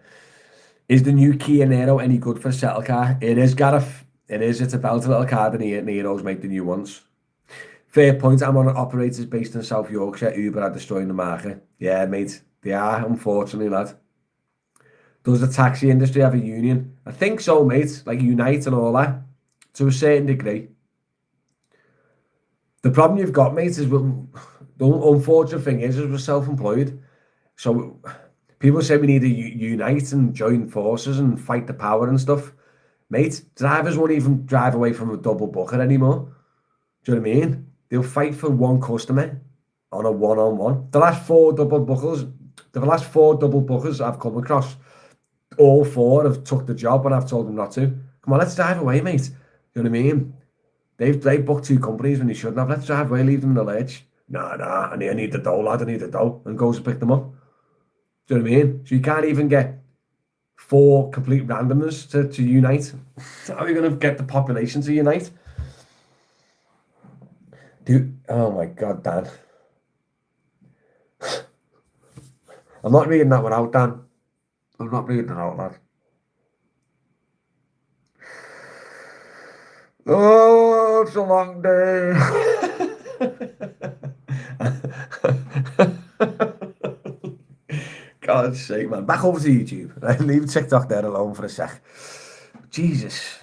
Is the new Kia Niro any good for a settle car? It is, Gareth. It is. It's a belter little car. The Niros make the new ones. Fair point. I'm on operators based in South Yorkshire. Uber are destroying the market. Yeah, mate. They are, unfortunately, lad. Does the taxi industry have a union? I think so, mate. Like Unite and all that. To a certain degree. The problem you've got, mate, is the unfortunate thing is we're self-employed. So people say we need to unite and join forces and fight the power and stuff. Mate, drivers won't even drive away from a double booker anymore. Do you know what I mean? They'll fight for one customer on a one-on-one. The last four double bookers I've come across, all four have took the job when I've told them not to. Come on, let's drive away, mate. You know what I mean? They booked two companies when they shouldn't have. Let's drive away, leave them in the lurch. Nah, I need the dough, lad. I need the dough. And goes to pick them up. Do you know what I mean? So you can't even get four complete randomers to unite. How are you going to get the population to unite? Dude, oh my God, Dan. I'm not reading that one out, Dan. I'm not reading it out, lad. Oh, it's a long day. God's sake, man. Back over to YouTube. Leave TikTok there alone for a sec. Jesus.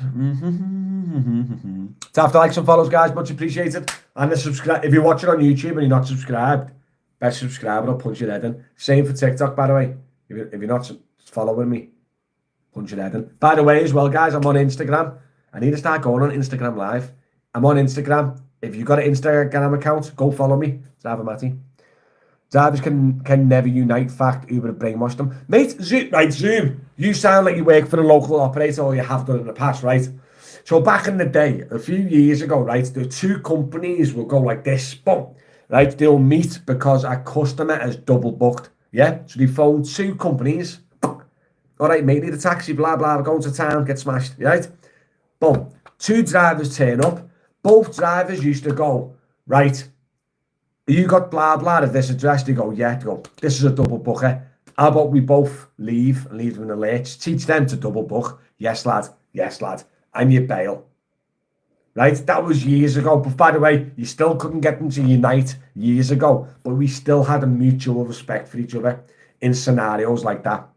Tap the likes and follows, guys. Much appreciated. And the subscribe. If you're watching on YouTube and you're not subscribed, best subscribe and I'll punch your head in. Same for TikTok, by the way. If you're not following me, punch your head in. By the way, as well, guys, I'm on Instagram. I need to start going on Instagram Live. I'm on Instagram. If you've got an Instagram account, go follow me. Driver Matty. Drivers can never unite. Fact, Uber have brainwashed them. Mate, Zoom. You sound like you work for a local operator or you have done in the past, right? So back in the day, a few years ago, right, the two companies will go like this, boom, right? They'll meet because a customer has double booked, yeah? So they phone two companies. All right, mate, need a taxi, blah, blah, we're going to town, get smashed, right? Boom. Two drivers turn up. Both drivers used to go, right, you got blah, blah at this address? They go, yeah. They go, this is a double booker. How about we both leave and leave them in the lurch? Teach them to double book. Yes, lad. Yes, lad. And you bail. Right? That was years ago. But by the way, you still couldn't get them to unite years ago. But we still had a mutual respect for each other in scenarios like that.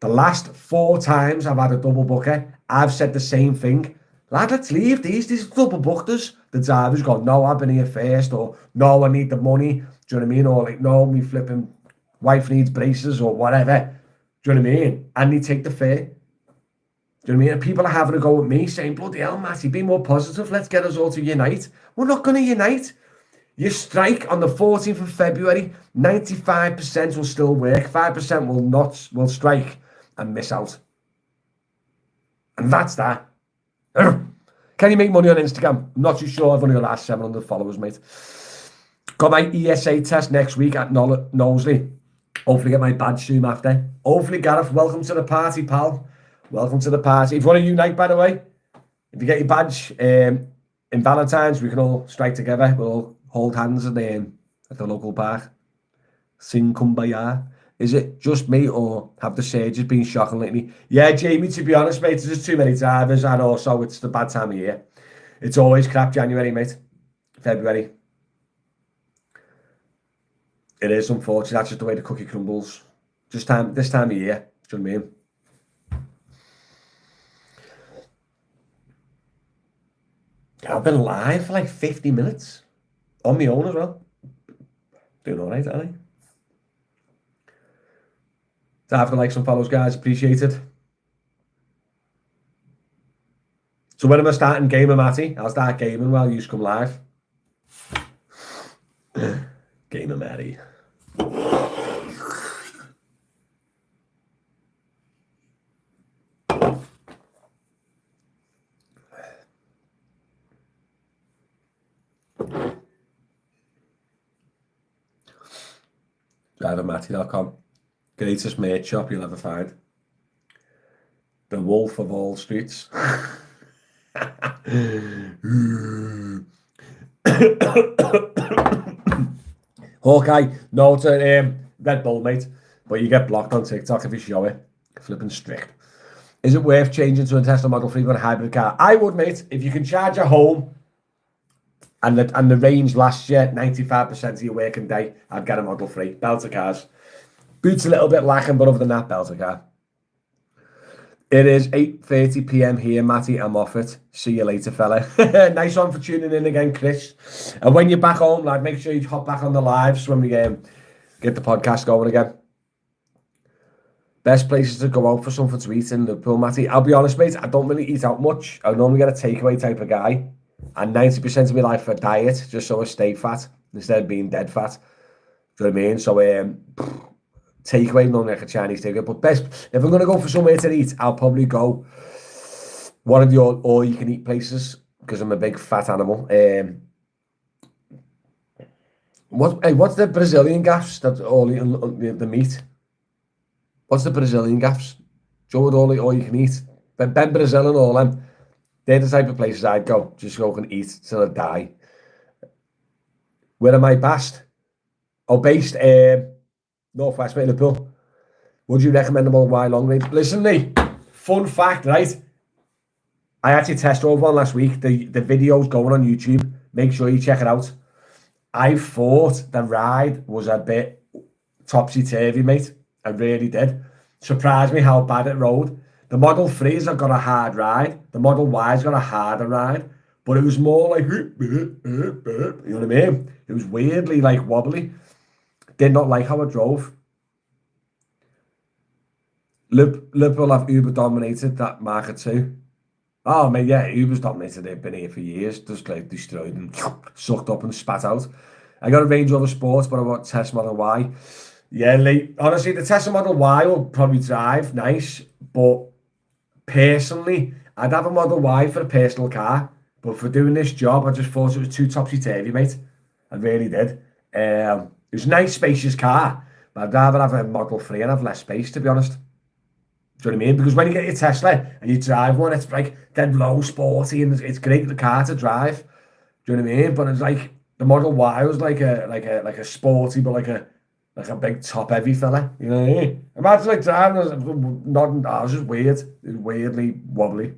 The last 4 times I've had a double booker, I've said the same thing. Lad, let's leave these double bookers. The drivers go, no, I've been here first, or no, I need the money. Do you know what I mean? Or like, no, me flipping wife needs braces or whatever. Do you know what I mean? And they take the fare. Do you know what I mean? And people are having a go at me saying, bloody hell, Matty, be more positive. Let's get us all to unite. We're not going to unite. You strike on the 14th of February, 95% will still work. 5% will strike and miss out. And that's that. Can you make money on Instagram? I'm not too sure. I've only got the last 700 followers, mate. Got my ESA test next week at Knowsley. Hopefully get my badge soon after. Hopefully, Gareth, welcome to the party, pal. Welcome to the party. If you want to unite, by the way, if you get your badge in Valentine's, we can all strike together. We'll all hold hands at the local park. Sing Kumbaya. Is it just me or have the surges been shocking lately? Yeah, Jamie, to be honest, mate, there's just too many drivers and also it's the bad time of year. It's always crap January, mate. February. It is, unfortunately. That's just the way the cookie crumbles. This time of year. Do you know what I mean? I've been live for like 50 minutes. On my own as well. Doing all right, aren't I? So have to like some follows, guys. Appreciate it. So when am I starting gaming, Matty? I'll start gaming while you come live. Gamer Matty. DriverMatty.com. Greatest merch shop you'll ever find. The Wolf of all streets. Hawkeye, no, it's a Red Bull, mate. But you get blocked on TikTok if you show it. Flipping strict. Is it worth changing to a Tesla Model 3 with a hybrid car? I would, mate. If you can charge at home and the range lasts you 95% of your working day, I'd get a Model 3. Belter cars. Boots a little bit lacking, but other than that, belter car. It is 8:30 p.m. here, Matty. I'm off it. See you later, fella. Nice one for tuning in again, Chris. And when you're back home, lad, make sure you hop back on the lives when we get the podcast going again. Best places to go out for something to eat in Liverpool, Matty. I'll be honest, mate, I don't really eat out much. I normally get a takeaway type of guy. And 90% of my life for diet, just so I stay fat instead of being dead fat. Do you know what I mean? So, takeaway, not like a Chinese takeaway. But best, if I'm going to go for somewhere to eat, I'll probably go one of the all-you-can-eat places because I'm a big fat animal. What's the Brazilian gaffs that all the meat? What's the Brazilian gaffs? Do you know what all you can eat? Ben Brazil and all them. They're the type of places I'd go. Just go and eat till I die. Where am I based? Oh, based Northwest, mate, Liverpool. Would you recommend a Model Y long range? Listen, mate, fun fact, right? I actually test drove one last week. The video's going on YouTube. Make sure you check it out. I thought the ride was a bit topsy-turvy, mate. I really did. Surprised me how bad it rode. The Model 3s have got a hard ride. The Model Y's got a harder ride. But it was more like, you know what I mean? It was weirdly like wobbly. Did not like how it drove. Liverpool have Uber dominated that market too. Oh, man, yeah, Uber's dominated. They've been here for years. Just like destroyed and sucked up and spat out. I got a Range Rover Sport, but I want Tesla Model Y. Yeah, honestly, the Tesla Model Y will probably drive nice, but personally, I'd have a Model Y for a personal car. But for doing this job, I just thought it was too topsy-turvy, mate. I really did. It was a nice, spacious car, but I'd rather have a Model 3 and have less space, to be honest. Do you know what I mean? Because when you get your Tesla and you drive one, it's like dead low, sporty, and it's great the car to drive. Do you know what I mean? But it's like the Model Y was like a sporty, but like a big top-heavy fella. You know what I mean? Imagine like driving, it was just weird. It was weirdly wobbly.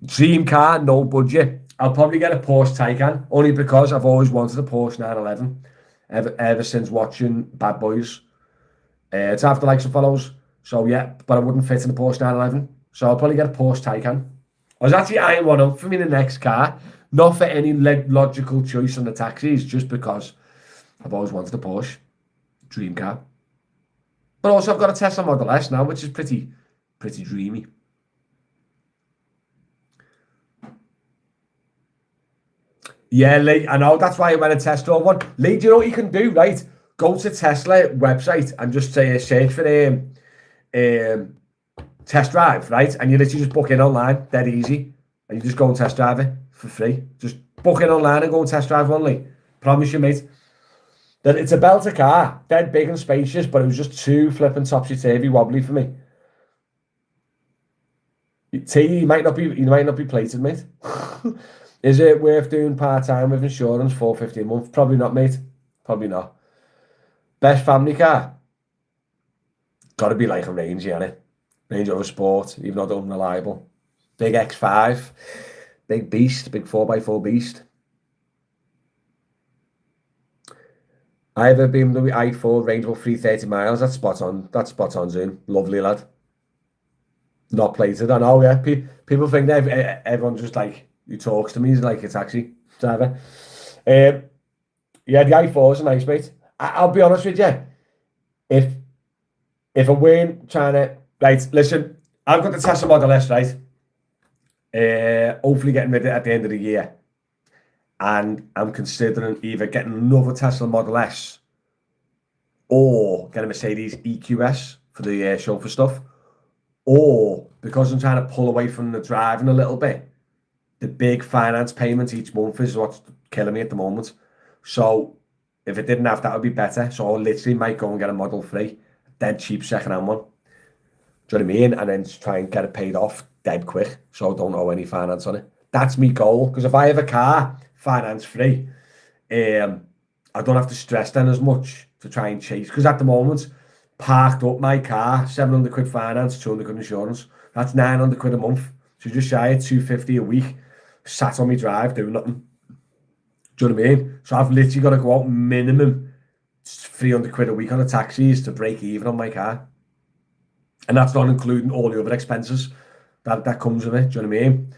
Dream car, no budget. I'll probably get a Porsche Taycan, only because I've always wanted a Porsche 911 ever since watching Bad Boys. It's after like some follows, so yeah, but I wouldn't fit in the Porsche 911, so I'll probably get a Porsche Taycan. I was actually eyeing one up for me in the next car, not for any logical choice on the taxis, just because I've always wanted a Porsche dream car. But also I've got a Tesla Model S now, which is pretty dreamy. Yeah, Lee, I know, that's why I went and test drove one. Lee, do you know what you can do, right? Go to Tesla website and just say search for test drive, right? And you literally just book in online, dead easy. And you just go and test drive it for free. Just book it online and go and test drive one, Lee. Promise you, mate. That it's a belter car, dead big and spacious, but it was just too flipping topsy-turvy wobbly for me. You might not be plated, mate. Is it worth doing part-time with insurance, $450 a month? Probably not, mate. Probably not. Best family car? Got to be like a Range, yeah, Range Rover Sport, even though they're unreliable. Big X5, big beast, big 4x4 beast. I have a BMW i4 Range Rover 330 miles. That's spot on. That's spot on, Zoom. Lovely lad. Not plated. I know, yeah. People think that everyone just like who talks to me is like a taxi driver. Yeah, the i4 is a nice, mate. I'll be honest with you. If I weren't trying to, right, listen, I've got the Tesla Model S, right? Hopefully getting rid of it at the end of the year. And I'm considering either getting another Tesla Model S or get a Mercedes EQS for the chauffeur stuff. Or, because I'm trying to pull away from the driving a little bit, the big finance payments each month is what's killing me at the moment. So, if I didn't have that, would be better. So, I literally might go and get a Model 3, dead cheap second-hand one. Do you know what I mean? And then just try and get it paid off dead quick, so I don't owe any finance on it. That's my goal, because if I have a car, finance-free, I don't have to stress then as much to try and chase. Because at the moment, parked up my car, 700 quid finance, 200 quid insurance. That's 900 quid a month. So just shy of 250 a week, sat on my drive doing nothing. Do you know what I mean? So I've literally got to go out minimum 300 quid a week on the taxis to break even on my car. And that's not including all the other expenses that comes with it. Do you know what I mean?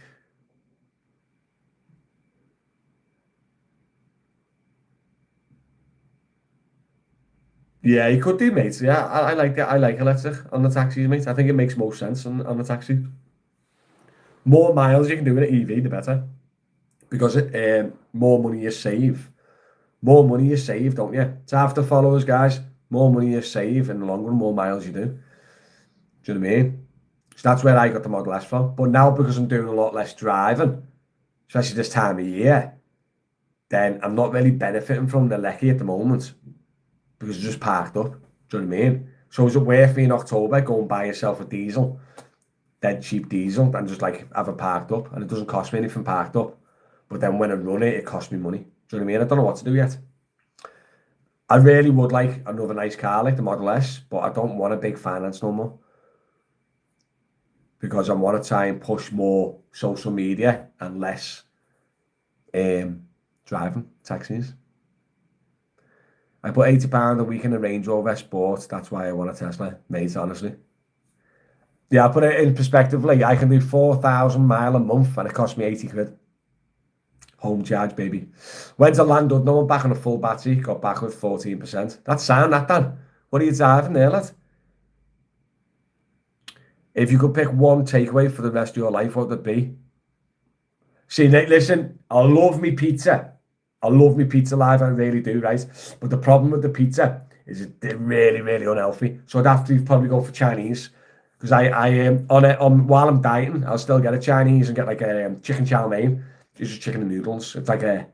Yeah, you could do, mate. Yeah, I like that. I like electric on the taxis, mate. I think it makes most sense on the taxi. More miles you can do with an EV, the better. Because more money you save. More money you save, don't you? It's after followers, guys. More money you save in the long run, more miles you do. Do you know what I mean? So that's where I got the Model S from. But now, because I'm doing a lot less driving, especially this time of year, then I'm not really benefiting from the lecky at the moment. Because it's just parked up. Do you know what I mean? So is it worth me in October go and buy yourself a diesel, dead cheap diesel, and just like have it parked up, and it doesn't cost me anything parked up. But then when I run it, it costs me money. Do you know what I mean? I don't know what to do yet. I really would like another nice car like the Model S, but I don't want a big finance no more. Because I want to try and push more social media and less driving taxis. I put £80 a week in a Range Rover Sport. That's why I want a Tesla, mate, honestly. Yeah, I put it in perspective. Like, I can do 4,000 mile a month and it cost me 80 quid. Home charge, baby. Went to Landud, no one back on a full battery. Got back with 14%. That's sound, that, Dan. What are you driving there, lad? If you could pick one takeaway for the rest of your life, what would it be? See, listen, I love me pizza. I love me pizza live, I really do, right? But the problem with the pizza is it's really, really unhealthy. So I'd have to probably go for Chinese. Because while I'm dieting, I'll still get a Chinese and get like a chicken chow mein. It's just chicken and noodles. It's like a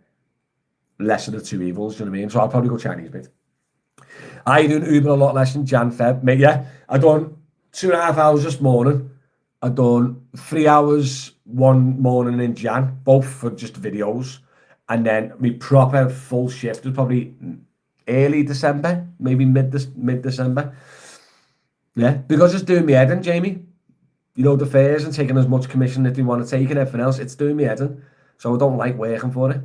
less of the two evils, do you know what I mean? So I'll probably go Chinese, mate. I do Uber a lot less than Jan, Feb, mate, yeah. I done 2.5 hours this morning. I done 3 hours one morning in Jan, both for just videos. And then my proper full shift was probably early December, maybe mid-December. Yeah, because it's doing me head in, Jamie. You know, the fares and taking as much commission as they want to take and everything else, it's doing me head in. So I don't like working for it.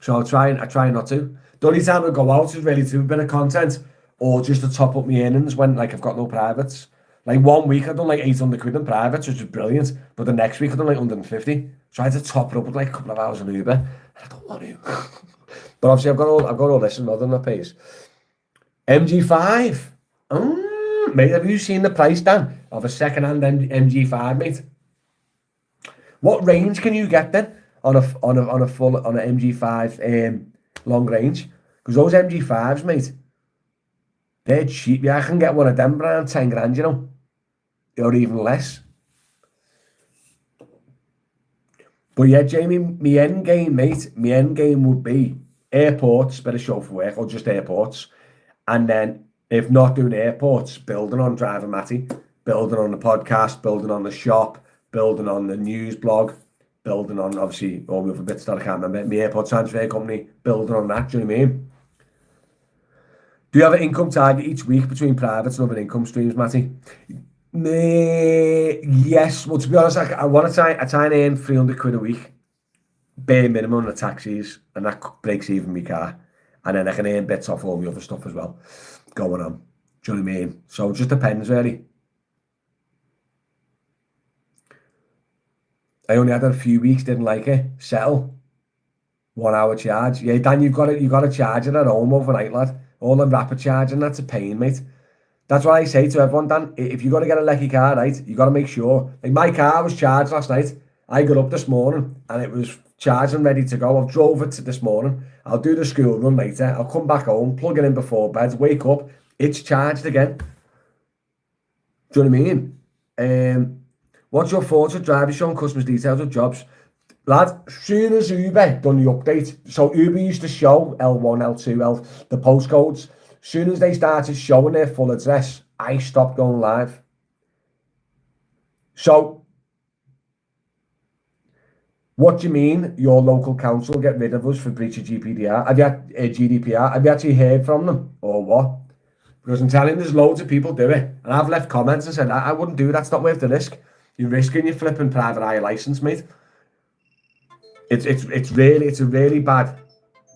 So I try not to. The only time I go out is really to do a bit of content or just to top up my earnings when like I've got no privates. Like 1 week I done like 800 quid in privates, which is brilliant. But the next week I done like 150. So I had to top it up with like a couple of hours in Uber. And I don't want to. But obviously I've got all this and other than that pays. MG5. Mate, have you seen the price, Dan, of a second-hand MG5, mate? What range can you get then on an MG5 long range? Because those MG5s, mate, they're cheap. Yeah, I can get one of them around 10 grand, you know, or even less. But yeah, Jamie, my end game, mate, my end game would be airports, better show for work, or just airports. And then, if not doing airports, building on Driver Matty, building on the podcast, building on the shop, building on the news blog, building on, obviously, all the other bits that I can't remember, my airport transfer company, building on that, do you know what I mean? Do you have an income target each week between privates and other income streams, Matty? Yes. Well, to be honest, I want to try and earn 300 quid a week, bare minimum on the taxis, and that breaks even my car. And then I can earn bits off all the other stuff as well going on. Do you know what I mean? So it just depends, really. I only had it a few weeks, didn't like it. Settle. 1 hour charge. Yeah, Dan, you've got to charge it at home overnight, lad. All the rapid charging, that's a pain, mate. That's what I say to everyone, Dan. If you've got to get a lecky car, right, you got to make sure. Like, my car was charged last night. I got up this morning and it was charged and ready to go. I've drove it to this morning. I'll do the school run later. I'll come back home, plug it in before bed, wake up, it's charged again. Do you know what I mean? What's your thoughts of drivers showing customers details of jobs? Lad, as soon as Uber done the update, so Uber used to show L1, L2, the postcodes. As soon as they started showing their full address, I stopped going live. So, what do you mean your local council get rid of us for breach of GDPR? GDPR? Have you actually heard from them or what? Because I'm telling you, there's loads of people do it. And I've left comments and said, I wouldn't do that. It's not worth the risk. You're risking your flipping private eye license, mate. It's a really bad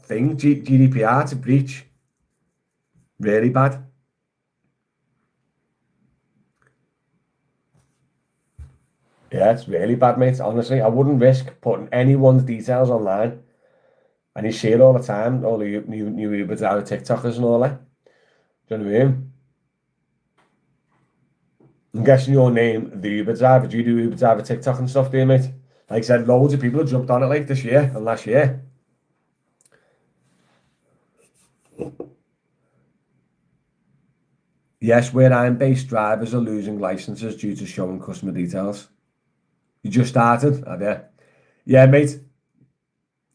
thing, GDPR to breach. Really bad. Yeah, it's really bad, mate. Honestly, I wouldn't risk putting anyone's details online. And you see it all the time, all the new Uber driver TikTokers and all that. Do you know what I mean? I'm guessing your name, the Uber driver. Do you do Uber driver TikTok and stuff, do you, mate? Like I said, loads of people have jumped on it like this year and last year. Yes, where I'm based, drivers are losing licenses due to showing customer details. You just started, have you? Yeah, mate.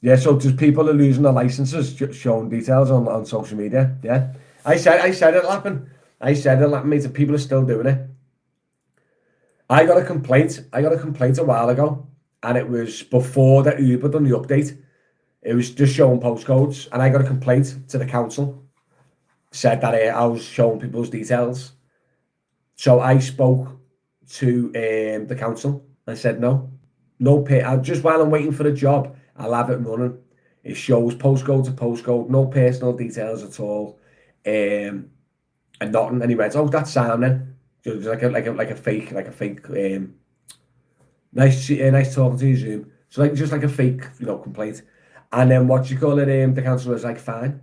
Yeah, so just people are losing their licenses showing details on social media. Yeah, I said it, Lappin. I said it, Lappin, mate, and people are still doing it. I got a complaint a while ago, and it was before that Uber done the update. It was just showing postcodes, and I got a complaint to the council. Said that I was showing people's details. So I spoke to the council. I said, no pay. Just while I'm waiting for the job, I'll have it running. It shows postcode to postcode, no personal details at all, and nothing. And he went, oh, that's sound then. Just like a fake. Nice talking to you, Zoom. So just like a fake, complaint. And then what you call it? The council was like, fine.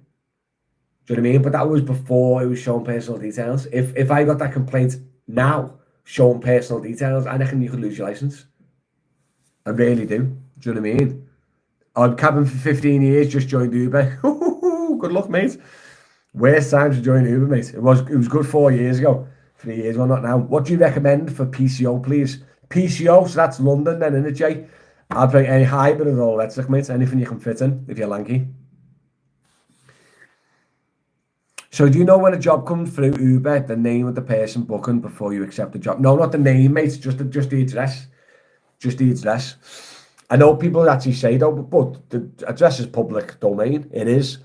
Do you know what I mean? But that was before it was showing personal details. If I got that complaint now, showing personal details, I reckon you could lose your license. I really do. Do you know what I mean? I've cabin for 15 years, just joined Uber. Good luck, mate. Worst time to join Uber, mate. It was good 4 years ago. 3 years, well, not now. What do you recommend for PCO, please? PCO, so that's London then, isn't it, Jay? I'll play any hybrid or electric, mate. Anything you can fit in, if you're lanky. So do you know when a job comes through Uber, the name of the person booking before you accept the job? No, not the name, mate. Just the address. Just the address. I know people actually say though, but the address is public domain. It is,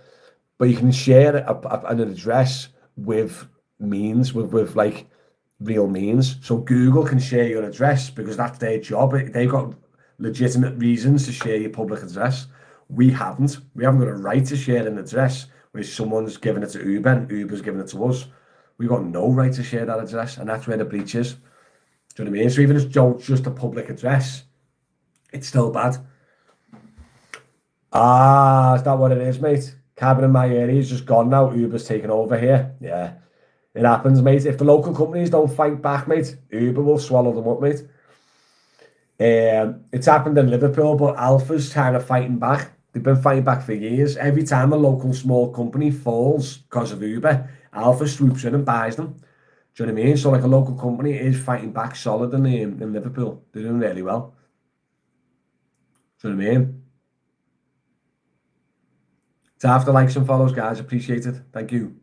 but you can share an address with means, with like real means. So Google can share your address because that's their job. They've got legitimate reasons to share your public address. We haven't. We haven't got a right to share an address where someone's giving it to Uber and Uber's giving it to us. We've got no right to share that address, and that's where the breach is. Do you know what I mean? So even if it's just a public address, it's still bad. Is that what it is, mate? Cabin in my area is just gone now. Uber's taken over here. Yeah, it happens, mate. If the local companies don't fight back, mate, Uber will swallow them up, mate. It's happened in Liverpool, but Alpha's kind of fighting back. They've been fighting back for years. Every time a local small company falls because of Uber, Alpha swoops in and buys them. Do you know what I mean? So like a local company is fighting back solid in Liverpool. They're doing really well. Do you know what I mean? To have the likes and follows, guys, appreciate it. Thank you.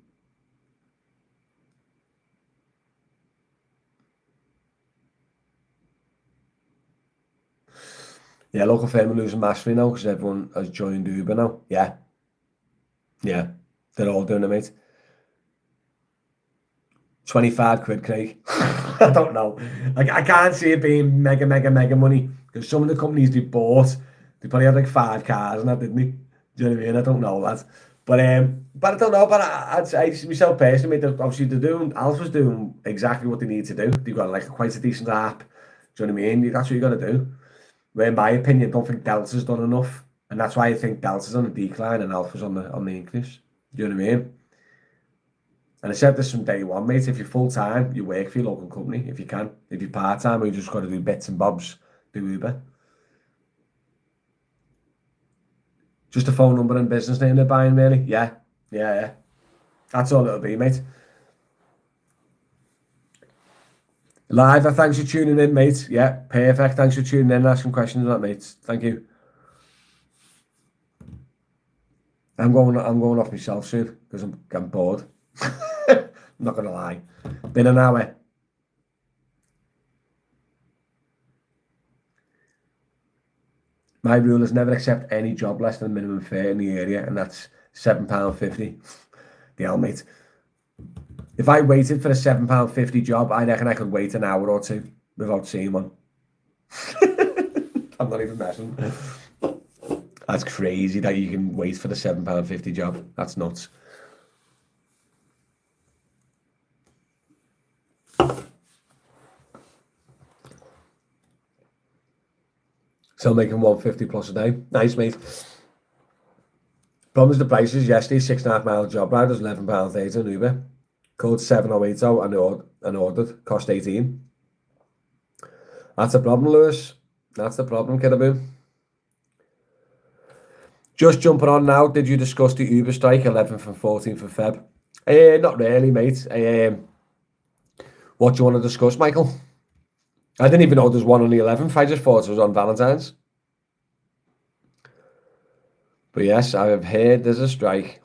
Yeah, local firm are losing massively now because everyone has joined Uber now. Yeah. Yeah. They're all doing it, mate. 25 quid, Craig. I don't know. I can't see it being mega money because some of the companies they bought, they probably had like 5 cars and that, didn't they? Do you know what I mean? I don't know that. But I don't know. But I'd say myself personally, mate, obviously Alpha's doing exactly what they need to do. They've got like quite a decent app. Do you know what I mean? That's what you got to do. Where in my opinion, I don't think Delta's done enough. And that's why I think Delta's on the decline and Alpha's on the increase. Do you know what I mean? And I said this from day one, mate. If you're full time, you work for your local company if you can. If you're part time, or you just got to do bits and bobs, do Uber. Just a phone number and business name they're buying, really. Yeah. That's all it'll be, mate. Live, thanks for tuning in, mate. Yeah, perfect. Thanks for tuning in and asking questions on that, mate. Thank you. I'm going off myself soon because I'm bored. I'm not gonna lie. Been an hour. My rule is never accept any job less than minimum fare in the area, and that's £7.50. The hell, mate. If I waited for a £7.50 job, I reckon I could wait an hour or two without seeing one. I'm not even messing. That's crazy that you can wait for the £7.50 job. That's nuts. Still making 150 plus a day. Nice, mate. Problem is the prices. Yesterday, 6.5 mile job ride was £11.80 on Uber. Code 7080 and ordered. Cost 18. That's the problem, Lewis. That's the problem, Kidaboo. Just jumping on now. Did you discuss the Uber strike 11th and 14th of Feb? Not really, mate. What do you want to discuss, Michael? I didn't even know there's one on the 11th. I just thought it was on Valentine's. But yes, I have heard there's a strike.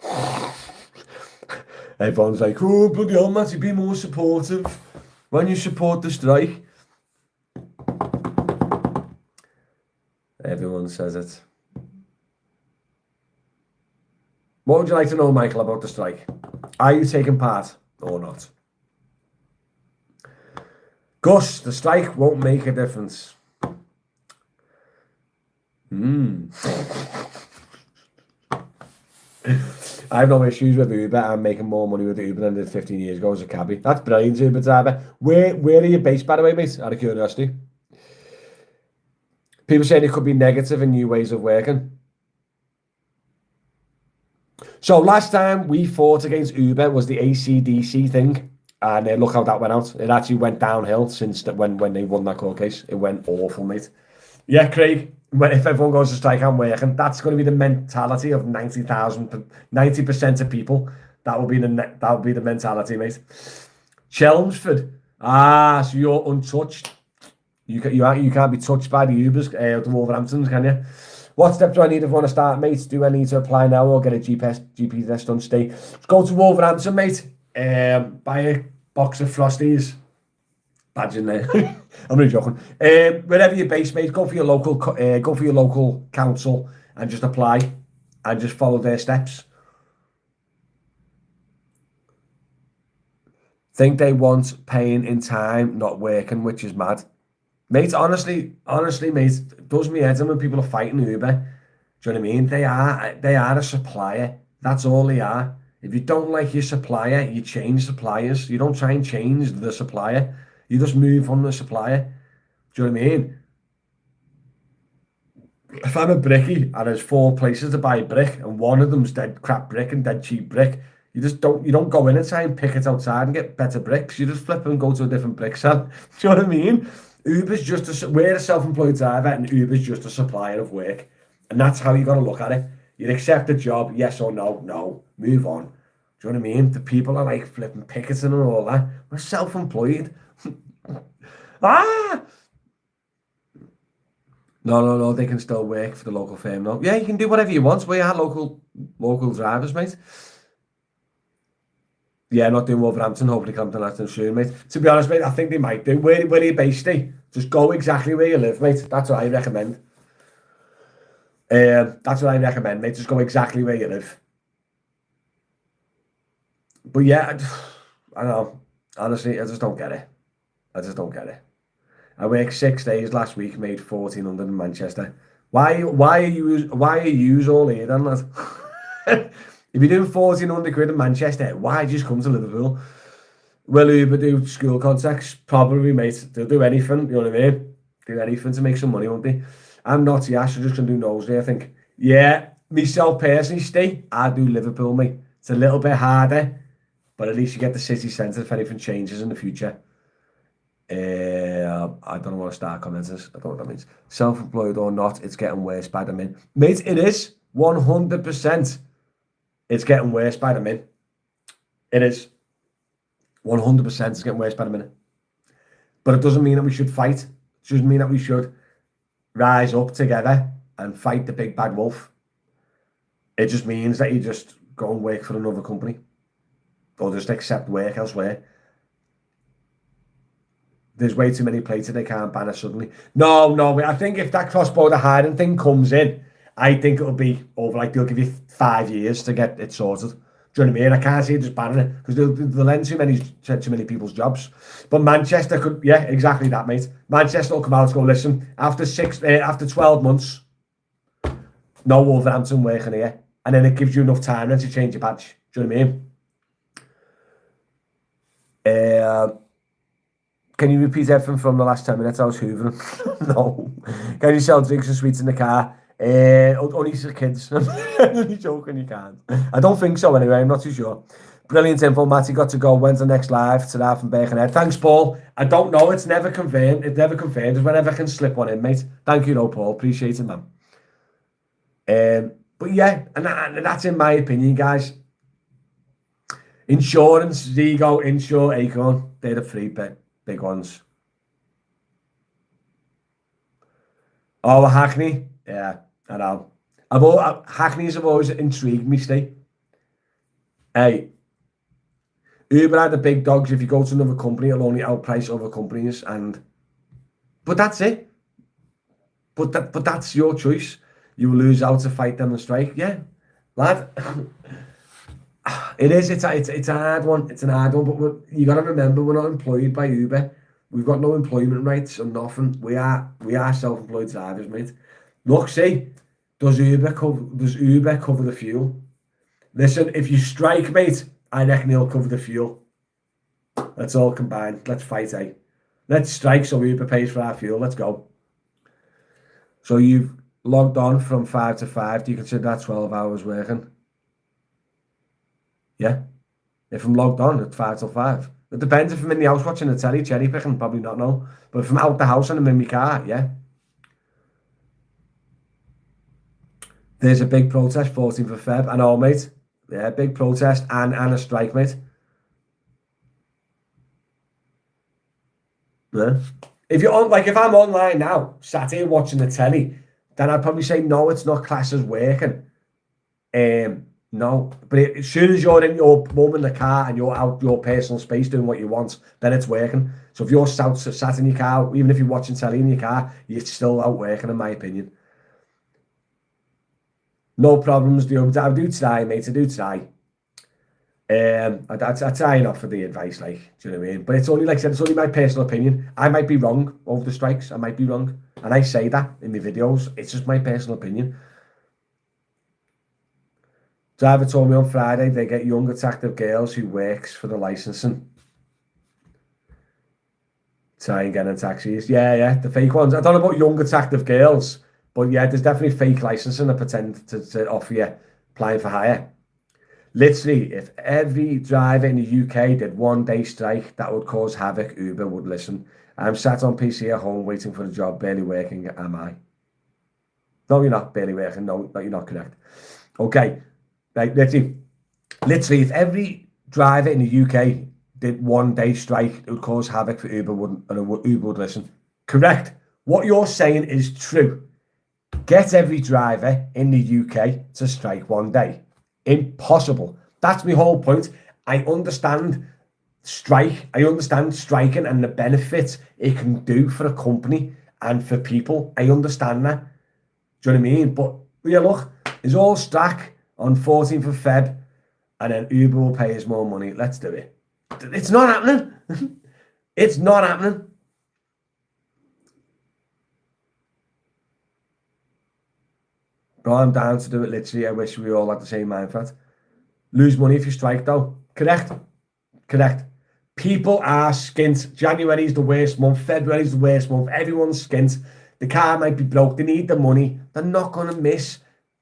Everyone's like, oh, bloody hell, Matty, be more supportive when you support the strike. Everyone says it. What would you like to know, Michael, about the strike? Are you taking part or not? Gus, the strike won't make a difference. I have no issues with Uber. I'm making more money with Uber than I did 15 years ago as a cabbie. That's brilliant, Uber driver. Where are you based, by the way, mate? Out of curiosity. People saying it could be negative in new ways of working. So last time we fought against Uber was the ACDC thing. And look how that went out. It actually went downhill since when they won that court case. It went awful, mate. Yeah, Craig. If everyone goes to strike, I'm working. That's going to be the mentality of 90% of people. That will be the mentality, mate. Chelmsford. So you're untouched. You can't be touched by the Ubers, the Wolverhamptons, can you? What step do I need if I want to start, mate? Do I need to apply now or get a GP test on stay? Let's go to Wolverhampton, mate. Buy a box of Frosties. Badge in there. I'm really joking. Wherever you're based, mate, go for your local council and just apply and just follow their steps. Think they want paying in time, not working, which is mad. Mate, honestly, mate, it does me head in when people are fighting Uber. Do you know what I mean? They are a supplier. That's all they are. If you don't like your supplier, you change suppliers. You don't try and change the supplier. You just move on the supplier. Do you know what I mean? If I'm a brickie and there's 4 places to buy brick and one of them's dead crap brick and dead cheap brick, you don't go in and try and pick it outside and get better bricks. You just flip and go to a different brick cell. Do you know what I mean? We're a self-employed driver and Uber's just a supplier of work. And that's how you got to look at it. You accept the job, yes or no? No. Move on. Do you know what I mean? The people are like flipping picketing and all that. We're self-employed. No, they can still work for the local firm now. Yeah, you can do whatever you want. We are local drivers, mate. Yeah, not doing Wolverhampton, hopefully Compton Acton soon, mate. To be honest, mate, I think they might do. Where are you based, eh? Just go exactly where you live, mate. That's what I recommend. That's what I recommend, mate. Just go exactly where you live. But yeah, I don't know. Honestly, I just don't get it. I just don't get it. I worked 6 days last week, made 1,400 in Manchester. Why are you all here then, lad? If you're doing 1,400 quid in Manchester, why just come to Liverpool? Will Uber do school contacts? Probably, mate. They'll do anything, you know what I mean? Do anything to make some money, won't they? I'm not Yash, I'm just going to do Knowsley, I think. Yeah, myself personally, Steve, I do Liverpool, mate. It's a little bit harder, but at least you get the city centre if anything changes in the future. I don't want to start commenting. I don't know what that means. Self-employed or not, it's getting worse by the minute. Mate, it is. 100%. It's getting worse by the minute. It is. 100% it's getting worse by the minute. But it doesn't mean that we should fight. It doesn't mean that we should rise up together and fight the big bad wolf. It just means that you just go and work for another company. Or just accept work elsewhere. There's way too many places they can't ban us suddenly. No, I think if that cross-border hiring thing comes in, I think it'll be over, like, they'll give you 5 years to get it sorted. Do you know what I mean? I can't see it just banning it, because they'll end too many people's jobs. But Manchester could, yeah, exactly that, mate. Manchester will come out and go, listen, after 12 months, no Wolverhampton working here. And then it gives you enough time then to change your badge. Do you know what I mean? Can you repeat everything from the last 10 minutes? I was hoovering. No. Can you sell drinks and sweets in the car? Only for kids. I'm only joking, you can't. I don't think so anyway, I'm not too sure. Brilliant info, Matty. Got to go. When's the next live? To from Birkenhead. Thanks, Paul. I don't know. It's never confirmed. It's never confirmed. It's whenever I can slip one in, mate. Thank you, though, Paul. Appreciate it, man. But yeah, and that's in my opinion, guys. Insurance, Zigo, Insure, Acorn. They're the three big ones. Oh, Hackney. Yeah, I know. Hackneys have always intrigued me, Steve. Hey, Uber are the big dogs. If you go to another company, it'll only outprice other companies, but that's it. But that's your choice. You lose out to fight them and strike. Yeah, lad. It is. It's a hard one. It's an hard one. But you got to remember, we're not employed by Uber. We've got no employment rights or nothing. We are self-employed drivers, mate. Look, see, does Uber cover the fuel? Listen, if you strike, mate, I reckon he'll cover the fuel. Let's all combine. Let's fight, eh? Let's strike so Uber pays for our fuel. Let's go. So you've logged on from 5 to 5. Do you consider that 12 hours working? Yeah. If I'm logged on at 5 till 5. It depends if I'm in the house watching the telly, cherry picking, probably not, no. But if I'm out the house and I'm in my car, yeah. There's a big protest, 14th of Feb. I know, mate. Yeah, big protest and a strike, mate. Yeah. If I'm online now, sat here watching the telly, then I'd probably say, no, it's not classed as working. No, but as soon as you're in your mum in the car and you're out your personal space doing what you want, then it's working. So if you're sat in your car, even if you're watching telly in your car, you're still out working, in my opinion. No problems, I do try, mate. I do try. I try not for the advice, like, do you know what I mean? But it's only, like I said, it's only my personal opinion. I might be wrong over the strikes. I might be wrong. And I say that in my videos. It's just my personal opinion. Driver told me on Friday they get young, attractive girls who works for the licensing. Try and get in taxis. Yeah, the fake ones. I don't know about young, attractive girls, but yeah, there's definitely fake licensing that pretend to offer you applying for hire. Literally, if every driver in the UK did 1 day strike, that would cause havoc. Uber would listen. I'm sat on PC at home waiting for a job, barely working, am I? No, you're not barely working. No, you're not correct. Okay. Like literally, if every driver in the UK did 1 day strike, it would cause havoc for Uber, Uber would listen. Correct. What you're saying is true. Get every driver in the UK to strike one day. Impossible. That's my whole point. I understand striking and the benefits it can do for a company and for people. I understand that. Do you know what I mean? But yeah, look, it's all stack on 14th of Feb and then Uber will pay us more money. Let's do it. It's not happening. It's not happening. Bro, I'm down to do it literally. I wish we all had the same mindset. Lose money if you strike though. Correct. People are skint. January is the worst month. February is the worst month. Everyone's skint. The car might be broke. They need the money. They're not going to miss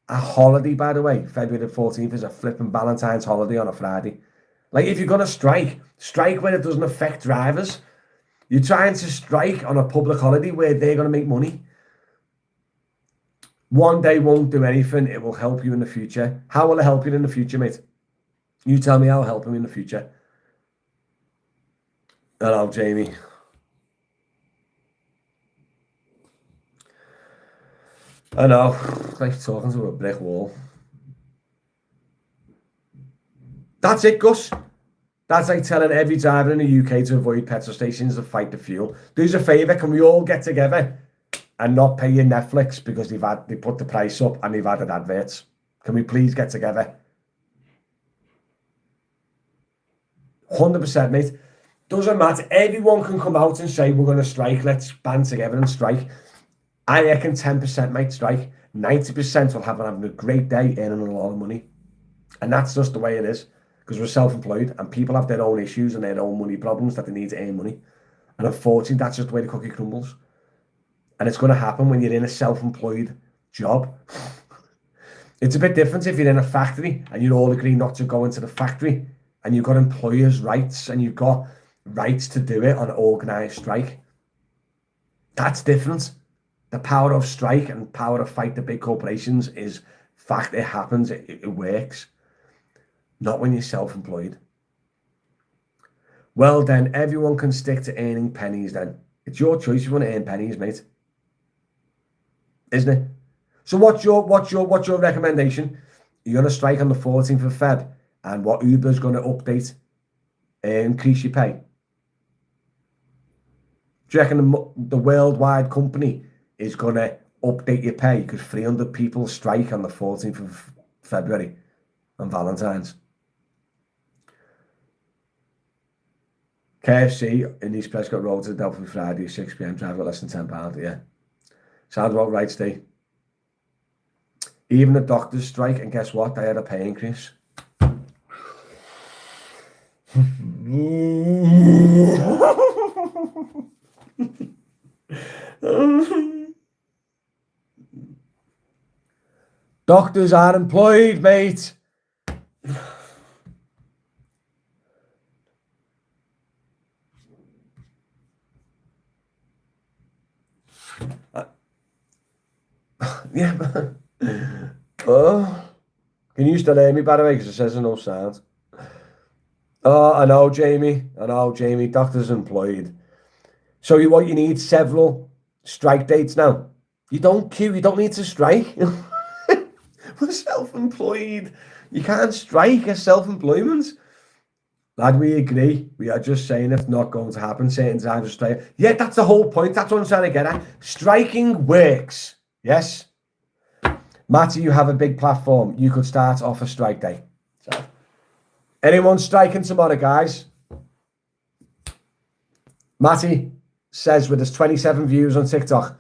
a holiday, by the way. February the 14th is a flipping Valentine's holiday on a Friday. Like, if you're going to strike when it doesn't affect drivers. You're trying to strike on a public holiday where they're going to make money. One day won't do anything. It will help you in the future. How will it help you in the future, mate? You tell me how it'll help him in the future. Hello, Jamie. I know. Like talking to a brick wall. That's it, Gus. That's like telling every driver in the UK to avoid petrol stations and fight the fuel. Do us a favour, can we all get together and not pay you Netflix because they put the price up and they've added adverts? Can we please get together? 100%, mate. Doesn't matter. Everyone can come out and say, we're going to strike. Let's band together and strike. I reckon 10% might strike. 90% will have having a great day, earning a lot of money. And that's just the way it is. Because we're self-employed and people have their own issues and their own money problems that they need to earn money. And unfortunately, that's just the way the cookie crumbles. And it's going to happen when you're in a self-employed job. It's a bit different if you're in a factory and you all agree not to go into the factory and you've got employers' rights and you've got rights to do it on organised strike. That's different. The power of strike and power to fight the big corporations is fact. It happens. It works. Not when you're self-employed. Well then, everyone can stick to earning pennies then. It's your choice if you want to earn pennies, mate. Isn't it? So what's your recommendation? You're going to strike on the 14th of Feb and what Uber's going to update, increase your pay? Do you reckon the worldwide company is going to update your pay because 300 people strike on the 14th of February on Valentine's? KFC in East Prescott Road to Delphi Friday, 6 p.m. Drive at less than £10. Yeah. Sounds about right, Steve. Even the doctors strike, and guess what? They had a pay increase. Doctors are employed, mate. Yeah, man. Oh, can you still hear me, by the way? Because it says no sound. Oh, I know, Jamie. Doctors employed. So what you need several strike dates now. You don't queue. You don't need to strike. We're self-employed. You can't strike as self-employment. Lad, we agree. We are just saying it's not going to happen. Certain times of strike. Yeah, that's the whole point. That's what I'm trying to get at. Striking works. Yes. Matty, you have a big platform. You could start off a strike day. So, anyone striking tomorrow, guys? Matty says with his 27 views on TikTok.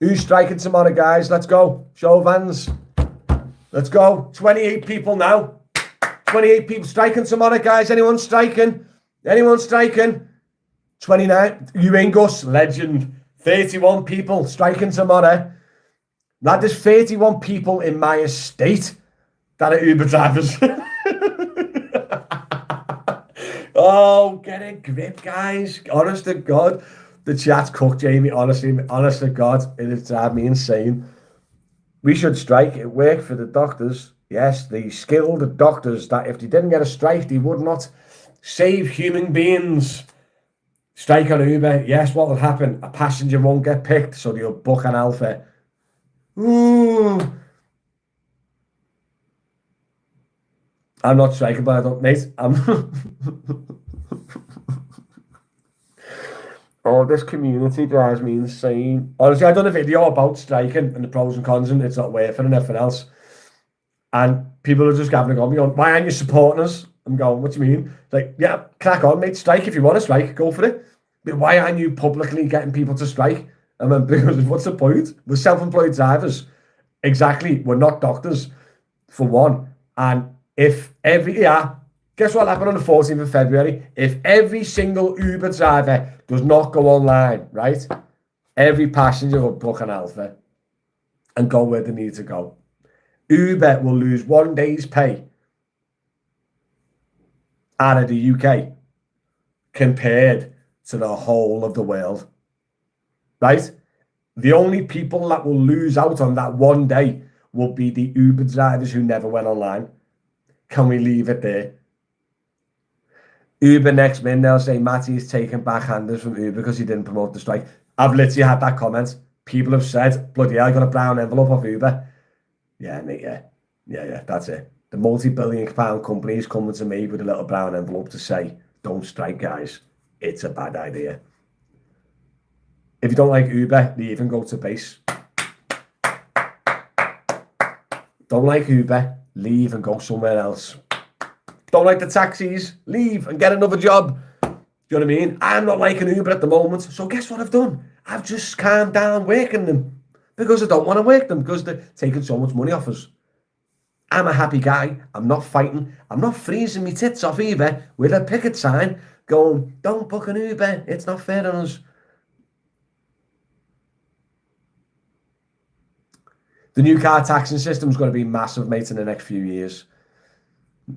Who's striking tomorrow, guys? Let's go. Show of hands. Let's go. 28 people now. 28 people striking tomorrow, guys. Anyone striking? 29. You ain't Gus. Legend. 31 people striking tomorrow. Now, there's 31 people in my estate that are Uber drivers. Oh, get a grip, guys. Honest to God. The chat's cooked, Jamie. Honest to God. It is driving me insane. We should strike. It worked for the doctors. Yes, the skilled doctors that if they didn't get a strike, they would not save human beings. Strike on Uber. Yes, what will happen? A passenger won't get picked, so they'll book an alpha. Ooh. I'm not striking, but I don't, mate. Oh, this community drives me insane. Honestly, I've done a video about striking and the pros and cons, and it's not worth it and everything else. And people are just having a go at me on, why aren't you supporting us? I'm going, what do you mean? Like, yeah, crack on, mate. Strike if you want to strike, go for it. But why aren't you publicly getting people to strike? And then, because what's the point? We're self-employed drivers. Exactly. We're not doctors, for one. And if guess what happened on the 14th of February? If every single Uber driver does not go online, right? Every passenger will book an Alpha and go where they need to go. Uber will lose 1 day's pay out of the UK compared to the whole of the world, right? The only people that will lose out on that 1 day will be the Uber drivers who never went online. Can we leave it there? Uber next minute, they'll say Matty is taking backhanders from Uber because he didn't promote the strike. I've literally had that comment. People have said, bloody hell, I got a brown envelope off Uber. Yeah, mate, yeah, that's it. The multi-billion-pound company is coming to me with a little brown envelope to say, don't strike, guys. It's a bad idea. If you don't like Uber, leave and go to base. Don't like Uber, leave and go somewhere else. Don't like the taxis, leave and get another job. Do you know what I mean? I'm not liking Uber at the moment. So guess what I've done? I've just calmed down working them because I don't want to work them because they're taking so much money off us. I'm a happy guy. I'm not fighting. I'm not freezing my tits off either with a picket sign going, don't book an Uber. It's not fair on us. The new car taxing system is going to be massive, mate, in the next few years.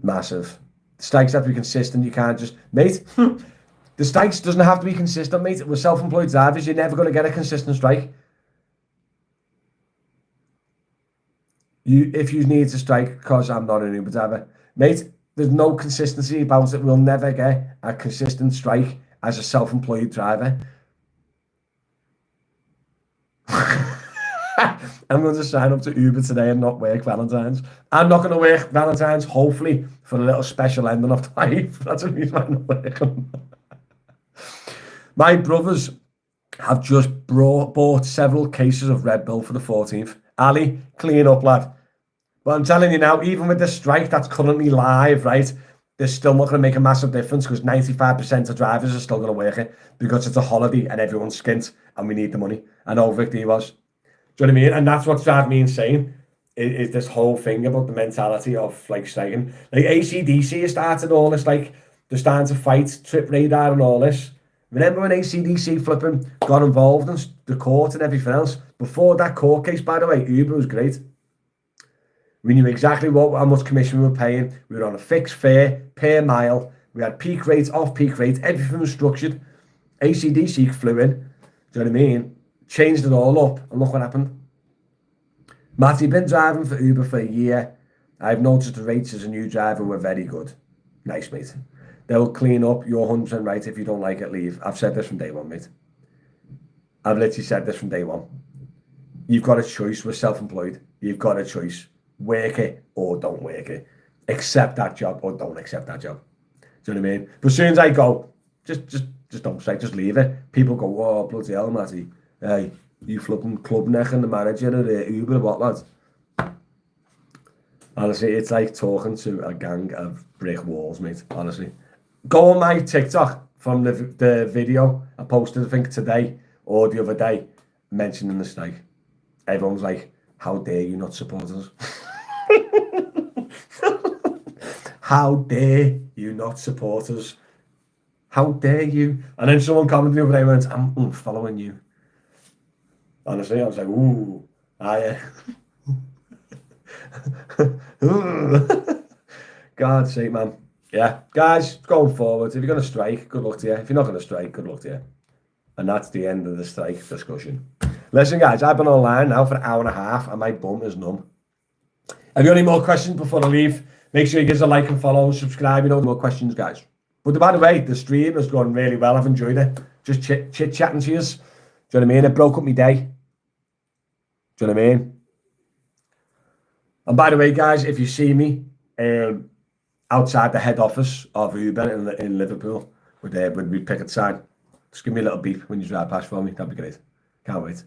Massive. The strikes have to be consistent. You can't just, mate, the strikes doesn't have to be consistent, mate. We're self-employed drivers. You're never going to get a consistent strike. If you need to strike because I'm not an Uber driver, mate, there's no consistency about it. We'll never get a consistent strike as a self-employed driver. I'm going to sign up to Uber today and not work Valentine's. I'm not going to work Valentine's, hopefully, for a little special ending of life. That's the reason I'm not working. My brothers have just bought several cases of Red Bull for the 14th. Ali, clean up, lad. But I'm telling you now, even with the strike that's currently live, right, they're still not going to make a massive difference because 95% of drivers are still going to work it because it's a holiday and everyone's skint and we need the money. I know Victor was. Do you know what I mean? And that's what's driving me insane is this whole thing about the mentality of like striking. Like AC/DC has started all this, like they're starting to fight Trip Radar and all this. Remember when AC/DC flipping got involved in the court and everything else? Before that court case, by the way, Uber was great. We knew exactly how much commission we were paying. We were on a fixed fare per mile. We had peak rates, off-peak rates. Everything was structured. AC/DC flew in. Do you know what I mean? Changed it all up, and look what happened. Matty, been driving for Uber for a year. I've noticed the rates as a new driver were very good. Nice, mate. They'll clean up. You're 100% right. If you don't like it, leave. I've said this from day one, mate. I've literally said this from day one. You've got a choice. We're self-employed. You've got a choice. Work it or don't work it. Accept that job or don't accept that job. Do you know what I mean? But as soon as I go, just don't strike, just leave it. People go, oh, bloody hell, Matty. Hey, you flipping club neck and the manager at Uber, what, lads? Honestly, it's like talking to a gang of brick walls, mate, honestly. Go on my TikTok from the video I posted, I think, today or the other day, mentioning the strike. Everyone's like, how dare you not support us? How dare you not support us? How dare you? And then someone commented the other day and went, I'm following you. Honestly, I was like, ooh, God's sake, man. Yeah, guys, going forward, if you're going to strike, good luck to you. If you're not going to strike, good luck to you. And that's the end of the strike discussion. Listen, guys, I've been online now for an hour and a half and my bum is numb. Have you got any more questions before I leave? Make sure you give us a like and follow, subscribe, you know, more questions, guys. But by the way, the stream has gone really well. I've enjoyed it. Just chit-chatting to you. Do you know what I mean? It broke up my day. Do you know what I mean? And by the way, guys, if you see me outside the head office of Uber in Liverpool with my picket sign, just give me a little beep when you drive past for me. That'd be great. Can't wait.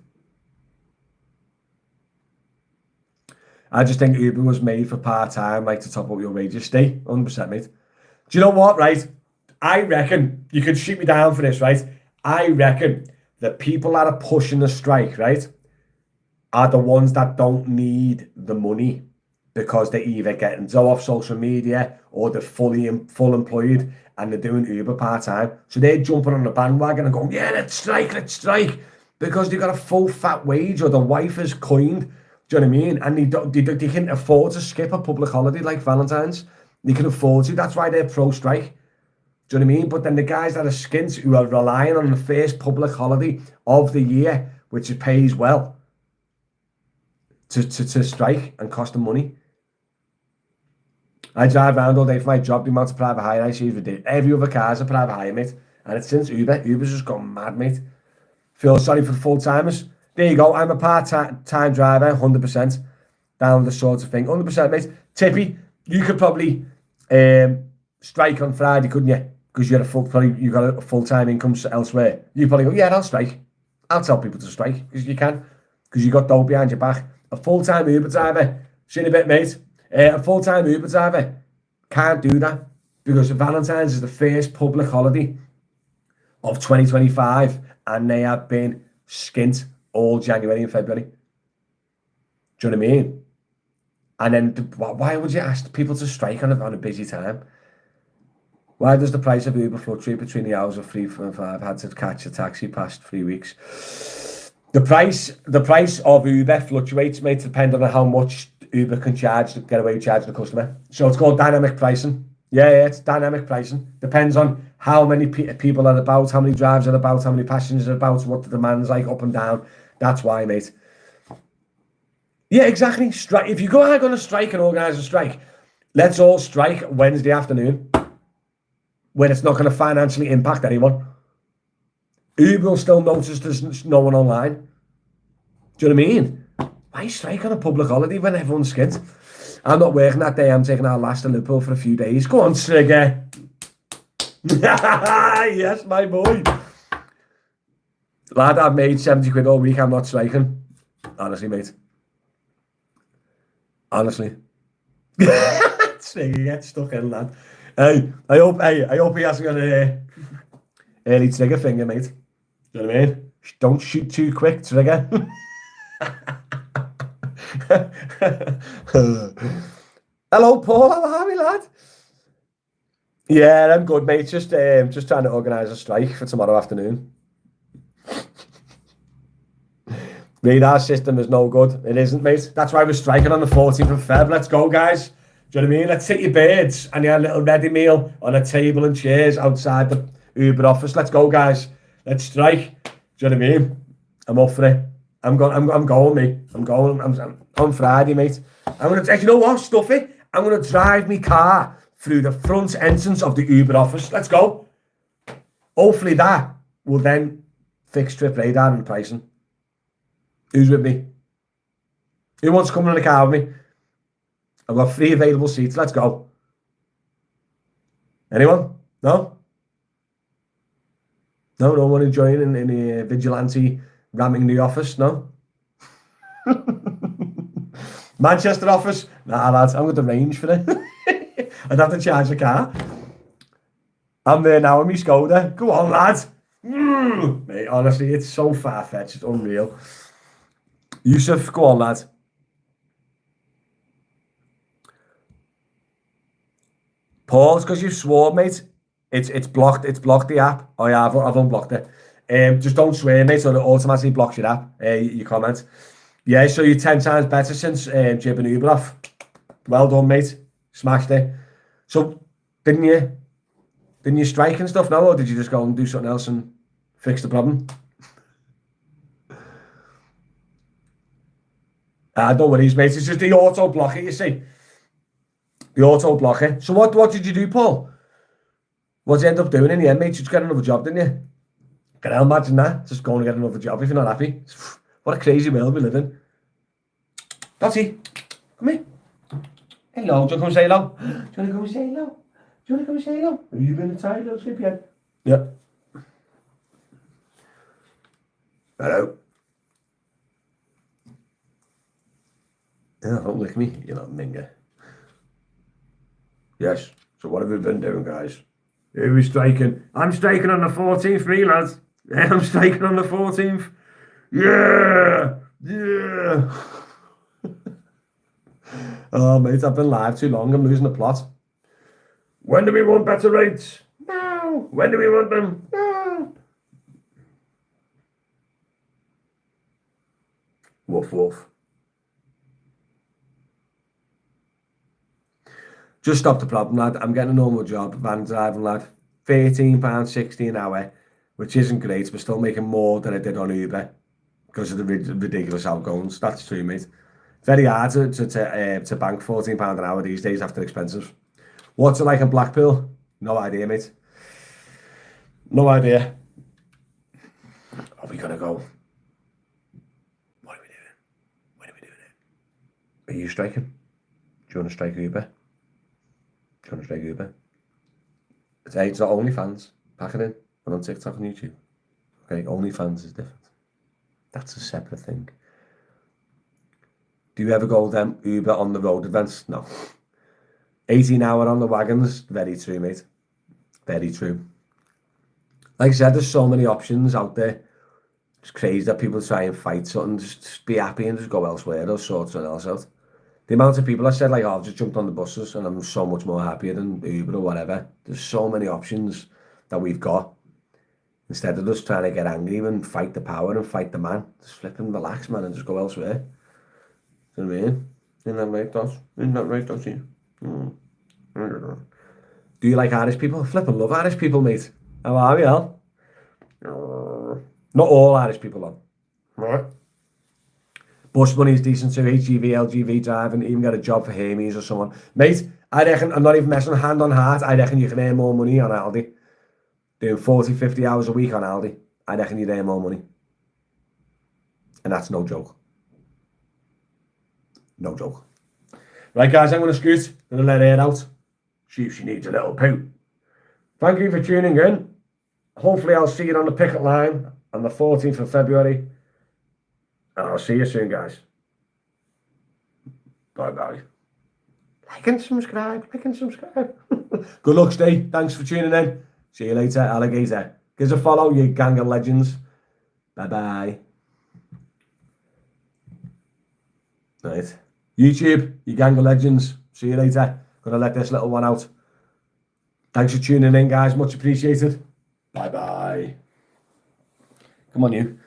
I just think Uber was made for part-time, like to top up your wages. Stay, 100%, mate. Do you know what, right? I reckon, you could shoot me down for this, right? I reckon the people that are pushing the strike, right, are the ones that don't need the money because they're either getting Zoe off social media or they're full employed and they're doing Uber part-time. So they're jumping on the bandwagon and going, yeah, let's strike, because they've got a full fat wage or the wife is coined. Do you know what I mean? And they can afford to skip a public holiday like Valentine's. They can afford to. That's why they're pro-strike. Do you know what I mean? But then the guys that are skint who are relying on the first public holiday of the year, which pays well, to strike and cost them money. I drive around all day for my job. The amount of private hire I see is ridiculous. Every other car's a private hire, mate. And it's since Uber. Uber's just gone mad, mate. Feel sorry for the full-timers. There you go. I'm a part-time driver, 100%. Down the sort of thing. 100%, mate. Tippy, you could probably strike on Friday, couldn't you? Because you got a full-time income elsewhere. You probably go, yeah, I'll strike. I'll tell people to strike, because you can. Because you got dough behind your back. A full-time Uber driver, see in a bit, mate. A full-time Uber driver can't do that because Valentine's is the first public holiday of 2025 and they have been skint all January and February. Do you know what I mean? And then why would you ask people to strike on a busy time? Why does the price of Uber fluctuate between the hours of 3 and 5? Had to catch a taxi past 3 weeks. The price of Uber fluctuates, mate, depending on how much Uber can get away with charging the customer. So it's called dynamic pricing. Yeah, it's dynamic pricing. Depends on how many people are about, how many drivers are about, how many passengers are about, what the demand's like up and down. That's why, mate. Yeah, exactly. Strike. If you are going to strike and organise a strike, let's all strike Wednesday afternoon when it's not going to financially impact anyone. Uber will still notice there's no one online. Do you know what I mean? Why strike on a public holiday when everyone's skint? I'm not working that day. I'm taking our last to Liverpool for a few days. Go on, Trigger. Yes, my boy. Lad, I've made 70 quid all week. I'm not striking. Honestly, mate. Honestly. Trigger, get stuck in, lad. Hey, I hope he hasn't got an early trigger finger, mate. Do you know what I mean? Don't shoot too quick, Trigger. Hello, Paul. How are you, lad? Yeah, I'm good, mate. Just trying to organise a strike for tomorrow afternoon. Radar system is no good. It isn't, mate. That's why we're striking on the 14th of Feb. Let's go, guys. Do you know what I mean? Let's hit your birds and your little ready meal on a table and chairs outside the Uber office. Let's go, guys. Let's strike. Do you know what I mean? I'm up for it. I'm going, mate. I'm going. I'm on Friday, mate. I'm gonna. You know what? Stuff it. I'm gonna drive my car through the front entrance of the Uber office. Let's go. Hopefully that will then fix trip radar and pricing. Who's with me? Who wants to come in the car with me? I've got 3 available seats. Let's go. Anyone? No? No one enjoying in the vigilante ramming the office? No? Manchester office? Nah, lads, I'm going to range for it. I'd have to charge the car. I'm there now with my Skoda. Go on, lads. Mate, honestly, it's so far-fetched. It's unreal. Yusuf, go on, lad. Paul, it's because you swore, mate. It's blocked. It's blocked the app. Oh yeah, I've unblocked it. Just don't swear, mate, so it automatically blocks your app. Your comment. Yeah, so you're 10 times better since chipping Uber off. Well done, mate. Smashed it. So didn't you strike and stuff now, or did you just go and do something else and fix the problem? Don't worry, mate. It's just the auto blocker, you see. The auto blocker. So what did you do, Paul? What did you end up doing in the end, mate? You just got another job, didn't you? Can I imagine that? Just going to get another job if you're not happy. What a crazy world we live in. Dotty, come here. Hello, do you want to come say hello? Do you want to come say hello? Do you want to come say hello? Have you been a tired little sleepyhead? Yeah. Hello. Yeah, don't lick me, you little minger. Yes, so what have we been doing, guys? Who are we striking? I'm striking on the 14th, me, lads. I'm striking on the 14th. Yeah! Yeah! Oh, mate, I've been live too long. I'm losing the plot. When do we want better rates? No. When do we want them? No. Woof, woof. Just stop the problem, lad. I'm getting a normal job, van driving, lad. £13.60 an hour, which isn't great, but still making more than I did on Uber because of the ridiculous outgoings. That's true, mate. Very hard to bank £14 an hour these days after expenses. What's it like in Blackpool? No idea, mate. No idea. Are we gonna go? What are we doing? When are we doing it? Are you striking? Do you want to strike Uber? Do you want to strike Uber? It's not OnlyFans. Pack it in. And on TikTok and YouTube. Okay, OnlyFans is different. That's a separate thing. Do you ever go them Uber on the road events? No. 18 hour on the wagons. Very true, mate. Very true. Like I said, there's so many options out there. It's crazy that people try and fight something. Just be happy and just go elsewhere or sort something else out. The amount of people I said, like, oh, I've just jumped on the buses and I'm so much more happier than Uber or whatever. There's so many options that we've got. Instead of just trying to get angry and fight the power and fight the man, just flip and relax, man, and just go elsewhere. You know what I mean? Isn't that right, Dos? Isn't that right, Dossie? Do you like Irish people? Flipping love Irish people, mate. How are we, Al? Not all Irish people, though. Right. Bus money is decent too. HGV, LGV driving, even get a job for Hermes or someone. Mate, I reckon, I'm not even messing hand on heart, I reckon you can earn more money on Aldi. Doing 40, 50 hours a week on Aldi. I reckon you'd earn more money. And that's no joke. No joke. Right, guys, I'm going to scoot. I'm going to let her out. See if she needs a little poo. Thank you for tuning in. Hopefully I'll see you on the picket line on the 14th of February. And I'll see you soon, guys. Bye-bye. Like and subscribe. Like and subscribe. Good luck, Steve. Thanks for tuning in. See you later, alligator. Give us a follow, you gang of legends. Bye-bye. Right. YouTube, you gang of legends. See you later. Gonna let this little one out. Thanks for tuning in, guys. Much appreciated. Bye-bye. Come on, you.